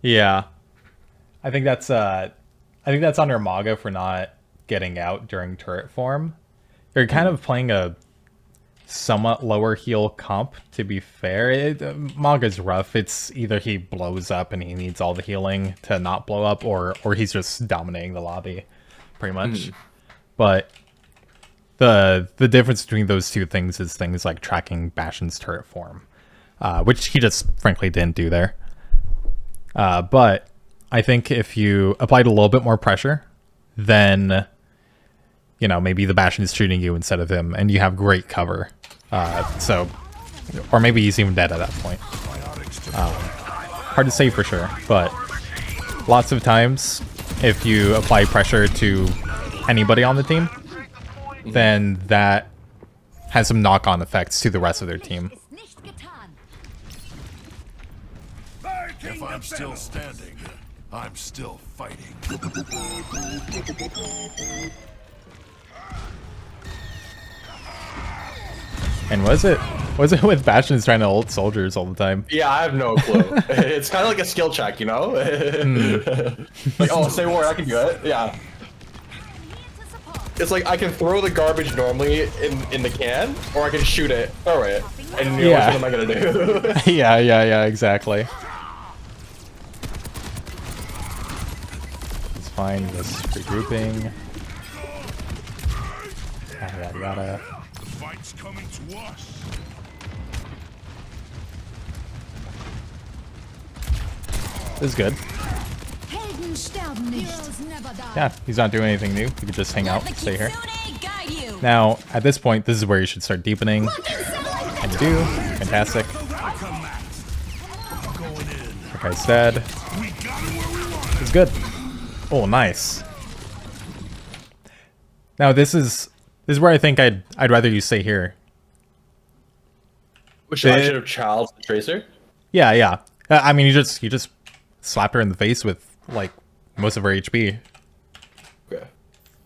Yeah, I think that's on your Maga for not getting out during turret form. You're kind of playing a somewhat lower heal comp, to be fair. Maga's rough. It's either he blows up and he needs all the healing to not blow up, or he's just dominating the lobby, pretty much. But the difference between those two things is things like tracking Bastion's turret form, which he just frankly didn't do there. But I think if you applied a little bit more pressure, then, you know, maybe the Bastion is shooting you instead of him, and you have great cover. Or maybe he's even dead at that point. Hard to say for sure, but lots of times, if you apply pressure to anybody on the team, then that has some knock-on effects to the rest of their team. If I'm still standing, I'm still fighting. And was it with Bastions trying to ult soldiers all the time? Yeah, I have no clue. It's kind of like a skill check, you know? Like, oh, say word, I can do it. Yeah. It's like I can throw the garbage normally in the can, or I can shoot it, throw it, and you know, what am I gonna do? yeah, exactly. It's fine, just regrouping. Yada. The fight's coming to us. This is good. Helden sterben nicht. Heroes never die. Yeah, he's not doing anything new. You could just hang out, stay here. Guide you. Now, at this point, this is where you should start deepening. And you do. Fantastic. Okay, dead. It's good. Oh, nice. Now, this is where I think I'd rather you stay here. Which I should have challenged the Tracer? Yeah. I mean, you just slapped her in the face with like most of her HP. Okay.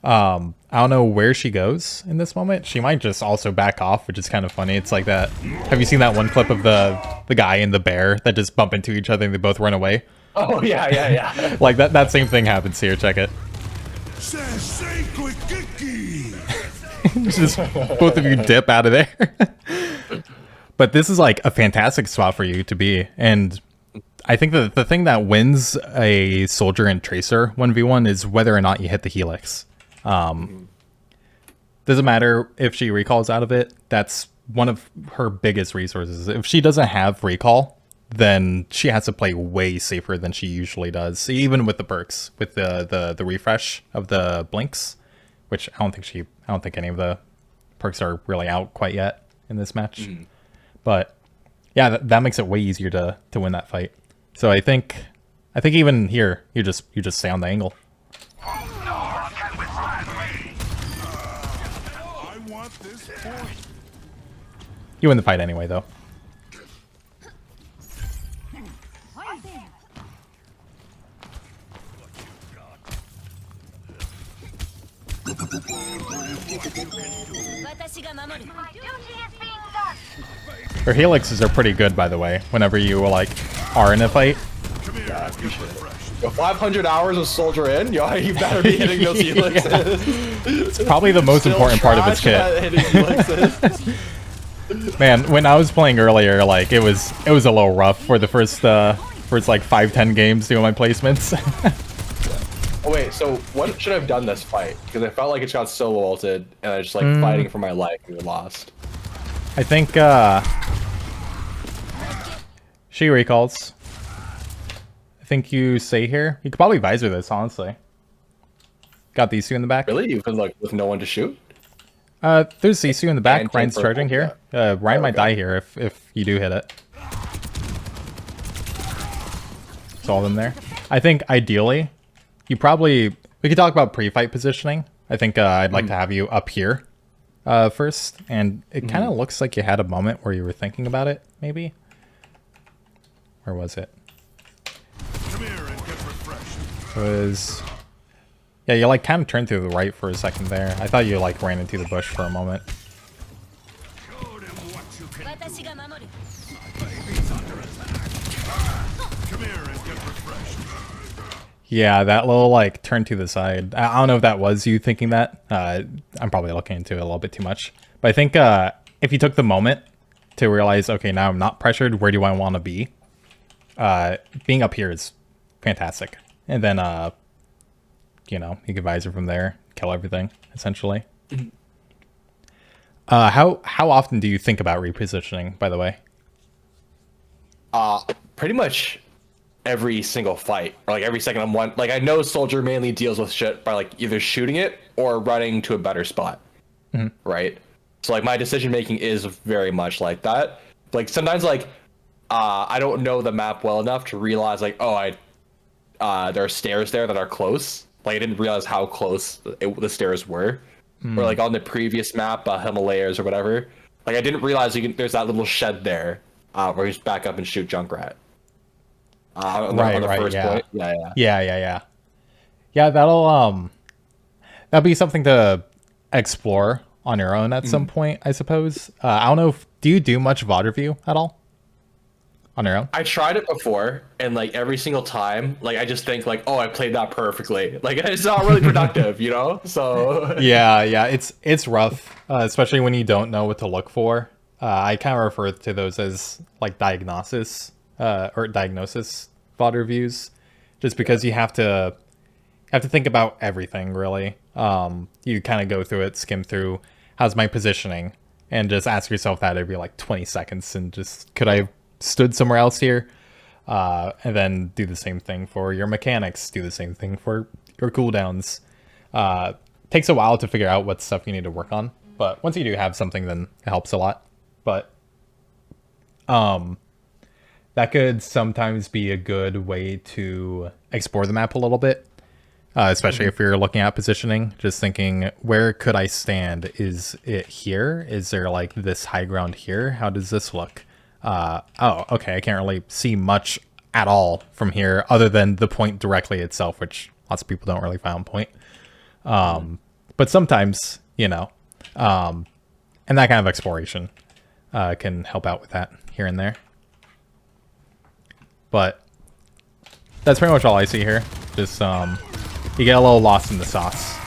I don't know where she goes in this moment. She might just also back off, which is kind of funny. It's like that. Have you seen that one clip of the guy and the bear that just bump into each other and they both run away? Oh yeah. Like that same thing happens here. Check it. Just both of you dip out of there. But this is like a fantastic spot for you to be. And I think that the thing that wins a soldier and tracer 1v1 is whether or not you hit the helix. Doesn't matter if she recalls out of it. That's one of her biggest resources. If she doesn't have recall, then she has to play way safer than she usually does. Even with the perks, with the refresh of the blinks, which I don't think any of the perks are really out quite yet in this match. But yeah, that makes it way easier to win that fight. So I think even here you just stay on the angle. I want this point. You win the fight anyway, though. Her helixes are pretty good, by the way, whenever you like are in a fight. Yeah, I appreciate it. Yo, 500 hours of soldier in, yo, you better be hitting those helixes. It's probably the most important part of its kit. Man, when I was playing earlier, like it was a little rough for the first like 5-10 games doing my placements. Oh wait, so what should I have done this fight? Because I felt like it got so ulted, and I was just like fighting for my life and we lost. I think she recalls. I think you stay here. You could probably visor this, honestly. Got these two in the back. Really? Even like with no one to shoot? There's these two in the back. And Ryan's charging here. Ryan might die here if you do hit it. It's all of them there. I think ideally, we could talk about pre-fight positioning. I think I'd like to have you up here first, and it kind of looks like you had a moment where you were thinking about it, maybe. Where was it? Come here and get refreshed. It was, yeah, you like kind of turned to the right for a second there. I thought you like ran into the bush for a moment. Show them what you can do. 私が守る Baby's under attack. Come here and get refreshed. Yeah, that little like turn to the side. I don't know if that was you thinking that. I'm probably looking into it a little bit too much. But I think if you took the moment to realize, okay, now I'm not pressured, where do I want to be? Being up here is fantastic. And then, you know, you can visor from there, kill everything, essentially. How often do you think about repositioning, by the way? Pretty much every single fight, or like every second I'm one. Like I know soldier mainly deals with shit by like either shooting it or running to a better spot, right? So like my decision making is very much like that. Like sometimes like I don't know the map well enough to realize like, oh, there are stairs there that are close. Like I didn't realize how close the stairs were. Or like on the previous map, Himalayas or whatever. Like I didn't realize there's that little shed there where you just back up and shoot Junkrat. On the first point. Yeah, that'll be something to explore on your own at some point, I suppose. I don't know do you do much VOD review at all on your own? I tried it before, and like every single time, like I just think like, oh, I played that perfectly. Like it's not really productive, you know. So yeah, it's rough, especially when you don't know what to look for. I kind of refer to those as like diagnosis VOD reviews, just because you have to think about everything really. You kind of go through it, skim through how's my positioning, and just ask yourself that every like 20 seconds, and just could I have stood somewhere else here? And then do the same thing for your mechanics, do the same thing for your cooldowns. Takes a while to figure out what stuff you need to work on, but once you do have something, then it helps a lot. But that could sometimes be a good way to explore the map a little bit, especially if you're looking at positioning, just thinking, where could I stand? Is it here? Is there like this high ground here? How does this look? Oh, okay, I can't really see much at all from here other than the point directly itself, which lots of people don't really find point. But sometimes, you know, and that kind of exploration can help out with that here and there. But that's pretty much all I see here. Just you get a little lost in the sauce.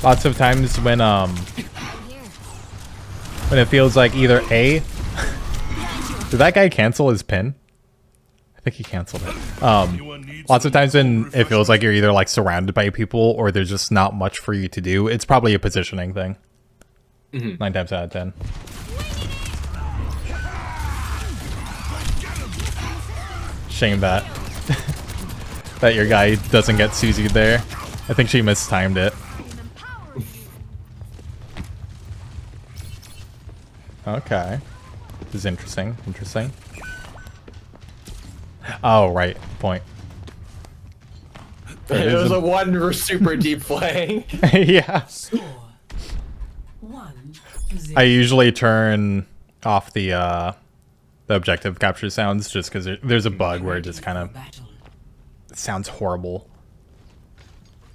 Lots of times when it feels like either A, did that guy cancel his pin? I think he canceled it. Anyone needs Lots of some times when cold it feels like you're either like surrounded by people or there's just not much for you to do, it's probably a positioning thing. 9 times out of 10. Shame that that your guy doesn't get Susie there. I think she mistimed it. Okay. This is interesting. Interesting. Oh, right. Point. It was a one super deep flank. Yeah. Score 1-0. I usually turn off the objective capture sounds just because there's a bug where it just kind of Battle. sounds horrible.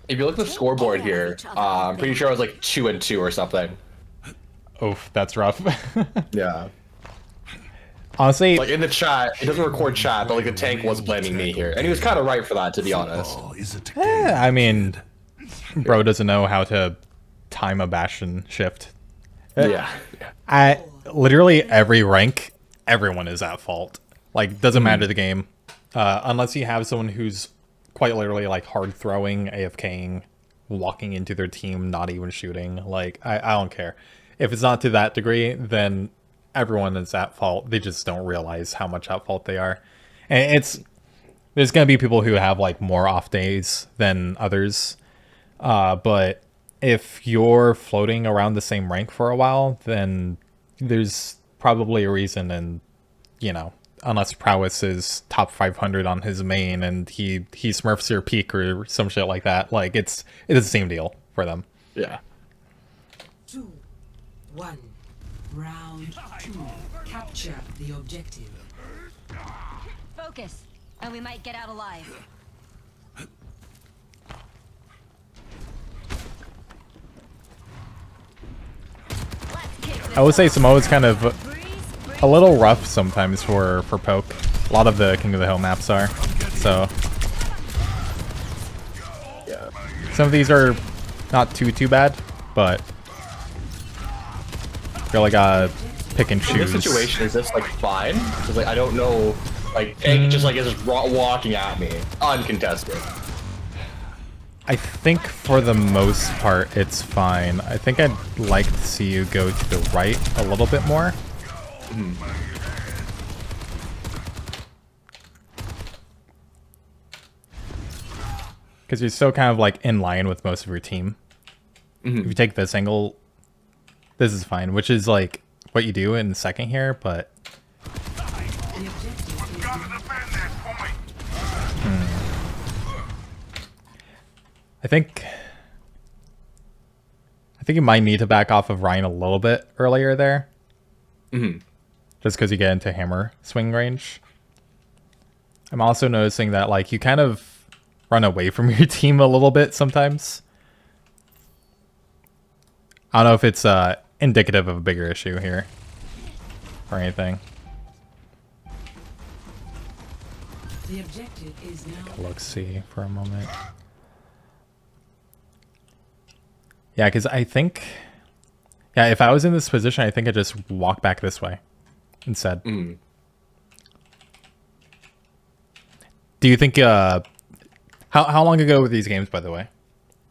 If you look at the scoreboard here, I'm pretty sure I was like 2-2 or something. Oof, that's rough. Yeah. Honestly, Like in the chat, it doesn't record chat, but like the tank was blaming me here, and he was kind of right for that, to be honest. Football is a game. I mean, bro doesn't know how to time a Bastion shift. Yeah. At literally every rank, everyone is at fault. Like, doesn't matter the game. Unless you have someone who's quite literally like hard throwing, AFKing, walking into their team, not even shooting. Like, I don't care. If it's not to that degree, then everyone is at fault. They just don't realize how much at fault they are. And there's gonna be people who have like more off days than others. But if you're floating around the same rank for a while, then there's probably a reason. And you know, unless prowess is top 500 on his main and he smurfs your peak or some shit like that, like it's the same deal for them. Yeah. 2-1. Round 2. Capture the objective. Focus, and we might get out alive. I would say Samoa's kind of a little rough sometimes for poke. A lot of the King of the Hill maps are. So Yeah. some of these are not too bad, but really gotta pick and In this choose. situation, is this like fine? Because like I don't know, like tank just like is just walking at me, uncontested. I think for the most part it's fine. I think I'd like to see you go to the right a little bit more. Because you're still kind of like in line with most of your team. If you take this angle, this is fine, which is like what you do in the second here, but The objective is Gotta defend that point. I think you might need to back off of Ryan a little bit earlier there. Just because you get into hammer swing range. I'm also noticing that like you kind of run away from your team a little bit sometimes. I don't know if it's indicative of a bigger issue here or anything. The objective is now Look, see for a moment. Yeah, because I think, yeah, if I was in this position, I think I'd just walk back this way instead. Do you think, how long ago were these games, by the way?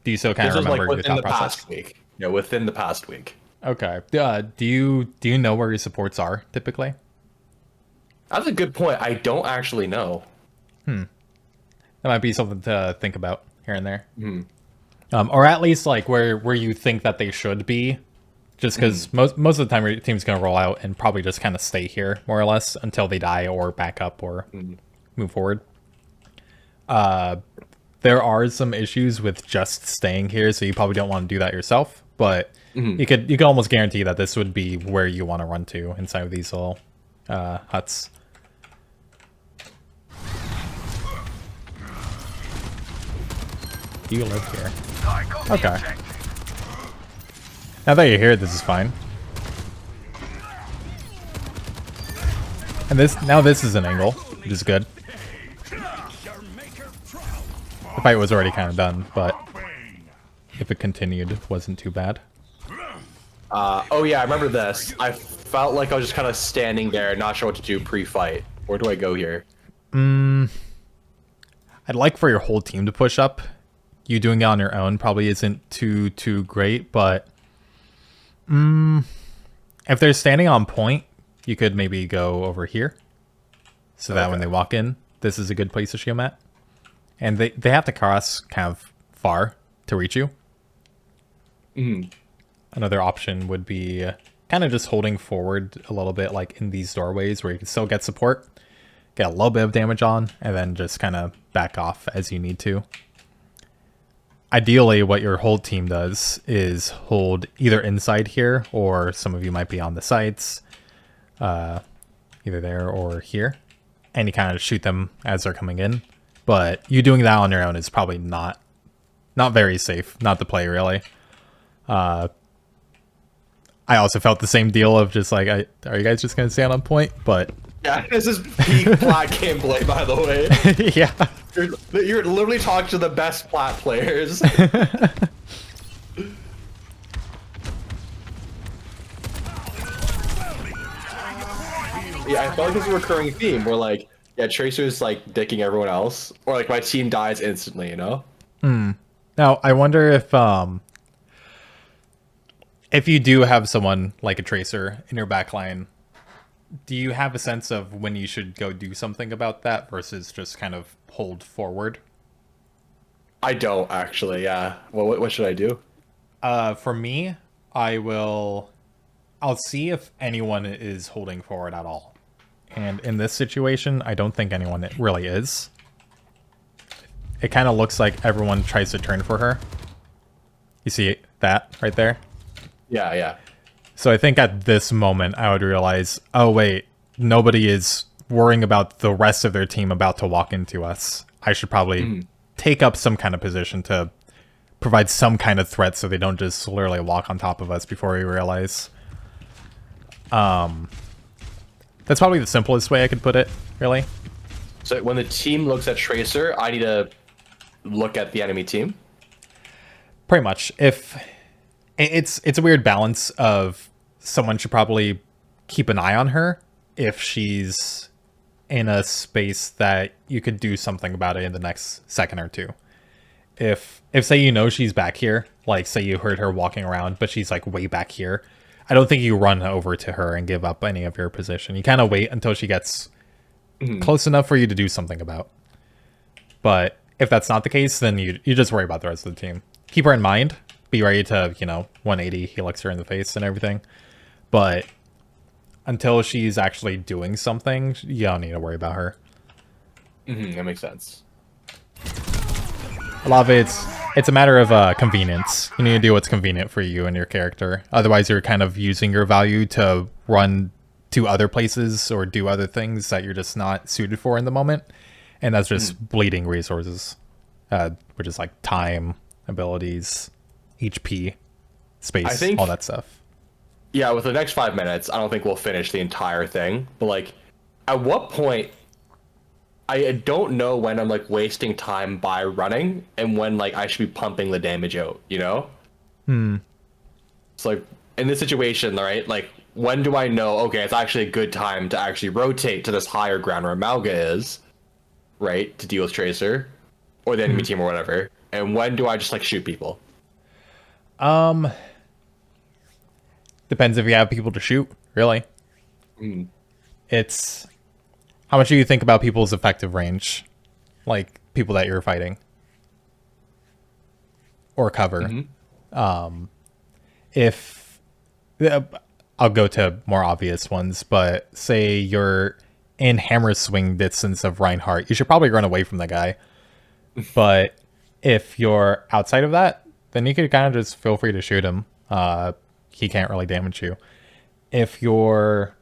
Do you still kind This of was like remember your within thought the process? past week. Yeah, within the past week. Okay. Do you know where your supports are typically? That's a good point. I don't actually know. That might be something to think about here and there. Or at least like where you think that they should be. Just because most of the time your team's going to roll out and probably just kind of stay here more or less until they die or back up or move forward. There are some issues with just staying here, so you probably don't want to do that yourself. But you could almost guarantee that this would be where you want to run to inside of these little huts. Do you live here? Okay. Now that you're here, this is fine. And this is an angle, which is good. The fight was already kind of done, but if it continued, it wasn't too bad. Oh yeah, I remember this. I felt like I was just kind of standing there, not sure what to do pre-fight. Where do I go here? I'd like for your whole team to push up. You doing it on your own probably isn't too great, but if they're standing on point, you could maybe go over here, so that when they walk in, this is a good place to shoot them at. And they have to cross kind of far to reach you. Another option would be kind of just holding forward a little bit, like in these doorways where you can still get support, get a little bit of damage on, and then just kind of back off as you need to. Ideally, what your whole team does is hold either inside here, or some of you might be on the sides, either there or here, and you kind of shoot them as they're coming in. But you doing that on your own is probably not very safe, not the play really. I also felt the same deal of just like, are you guys just gonna stand on point? But Yeah, this is peak plat gameplay, by the way. yeah. You're literally talking to the best plat players. Yeah, I felt like this is a recurring theme where, like, yeah, Tracer's like dicking everyone else, or like my team dies instantly, you know? Now I wonder if you do have someone like a Tracer in your backline, do you have a sense of when you should go do something about that versus just kind of hold forward? I don't actually. Yeah. Well, what should I do? For me, I'll see if anyone is holding forward at all. And in this situation, I don't think anyone really is. It kind of looks like everyone tries to turn for her. You see that right there? Yeah, yeah. So I think at this moment, I would realize, oh wait, nobody is worrying about the rest of their team about to walk into us. I should probably take up some kind of position to provide some kind of threat so they don't just literally walk on top of us before we realize. That's probably the simplest way I could put it, really. So when the team looks at Tracer, I need to look at the enemy team? Pretty much. If it's a weird balance of someone should probably keep an eye on her if she's in a space that you could do something about it in the next second or two. If say you know she's back here, like say you heard her walking around, but she's like way back here, I don't think you run over to her and give up any of your position. You kind of wait until she gets close enough for you to do something about. But if that's not the case, then you just worry about the rest of the team. Keep her in mind. Be ready to, 180 helix her in the face and everything. But until she's actually doing something, you don't need to worry about her. That makes sense. A lot of it's a matter of convenience. You need to do what's convenient for you and your character. Otherwise, you're kind of using your value to run to other places or do other things that you're just not suited for in the moment. And that's just bleeding resources, which is like time, abilities, HP, space, all that stuff. Yeah, with the next 5 minutes, I don't think we'll finish the entire thing. But, like, at what point... I don't know when I'm, like, wasting time by running and when, like, I should be pumping the damage out, you know? It's like, in this situation, right, like, when do I know, okay, it's actually a good time to actually rotate to this higher ground where Malga is, right, to deal with Tracer, or the enemy team or whatever, and when do I just, like, shoot people? Depends if you have people to shoot, really. It's... How much do you think about people's effective range? Like, people that you're fighting. Or cover. If... I'll go to more obvious ones, but say you're in hammer swing distance of Reinhardt, you should probably run away from the guy. But if you're outside of that, then you could kind of just feel free to shoot him. He can't really damage you. If you're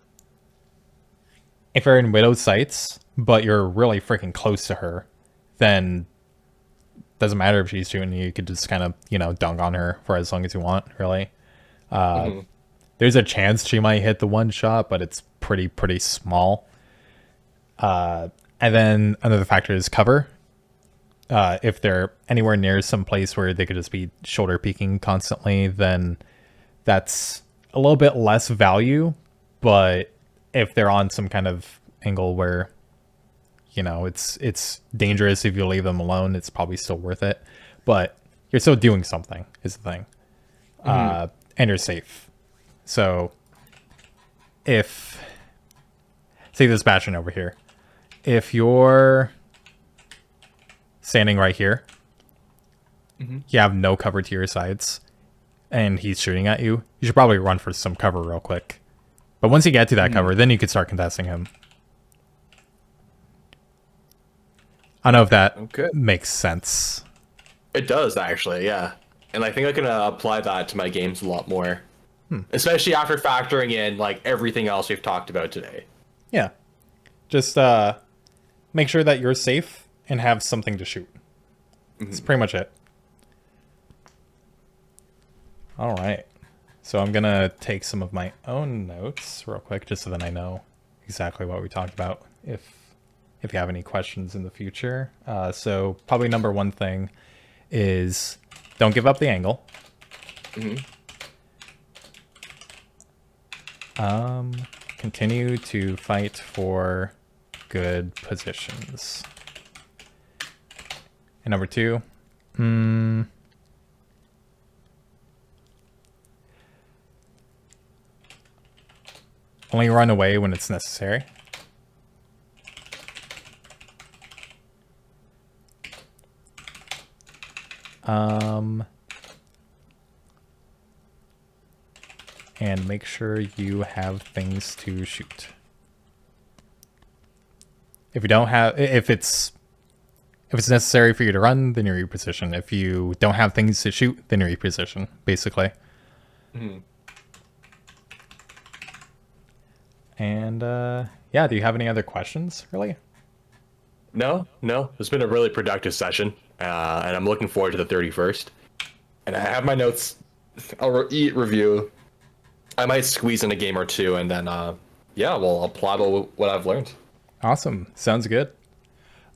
in Widow's sights, but you're really freaking close to her, then doesn't matter if she's shooting you. You could just kind of, dunk on her for as long as you want, really. There's a chance she might hit the one shot, but it's pretty small. And then another factor is cover. If they're anywhere near some place where they could just be shoulder peeking constantly, then that's a little bit less value. But if they're on some kind of angle where You know, it's dangerous if you leave them alone. It's probably still worth it, but you're still doing something is the thing. And you're safe. So if, say this Bastion over here, if you're standing right here, you have no cover to your sides, and he's shooting at you, you should probably run for some cover real quick. But once you get to that cover, then you could start contesting him. I don't know if that makes sense. It does, actually, yeah. And I think I can apply that to my games a lot more. Especially after factoring in, like, everything else we've talked about today. Yeah. Just make sure that you're safe and have something to shoot. That's pretty much it. All right. So I'm going to take some of my own notes real quick, just so that I know exactly what we talked about if you have any questions in the future. So probably number one thing is don't give up the angle. Continue to fight for good positions. And number two, only run away when it's necessary. And make sure you have things to shoot. If you don't have, if it's necessary for you to run, then you reposition. If you don't have things to shoot, then you reposition, basically. And yeah, do you have any other questions, really? No. It's been a really productive session, and I'm looking forward to the 31st. And I have my notes. I'll review. I might squeeze in a game or two, and then yeah, we'll apply what I've learned. Awesome. Sounds good.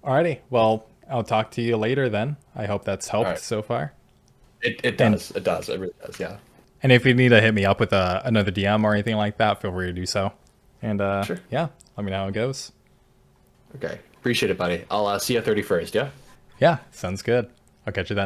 Alrighty. Well, I'll talk to you later then. I hope that's helped so far. It does. It does. It really does. Yeah. And if you need to hit me up with another DM or anything like that, feel free to do so. And Sure. Yeah, let me know how it goes. Okay. Appreciate it, buddy. I'll see you 31st. Yeah. Yeah, sounds good. I'll catch you then.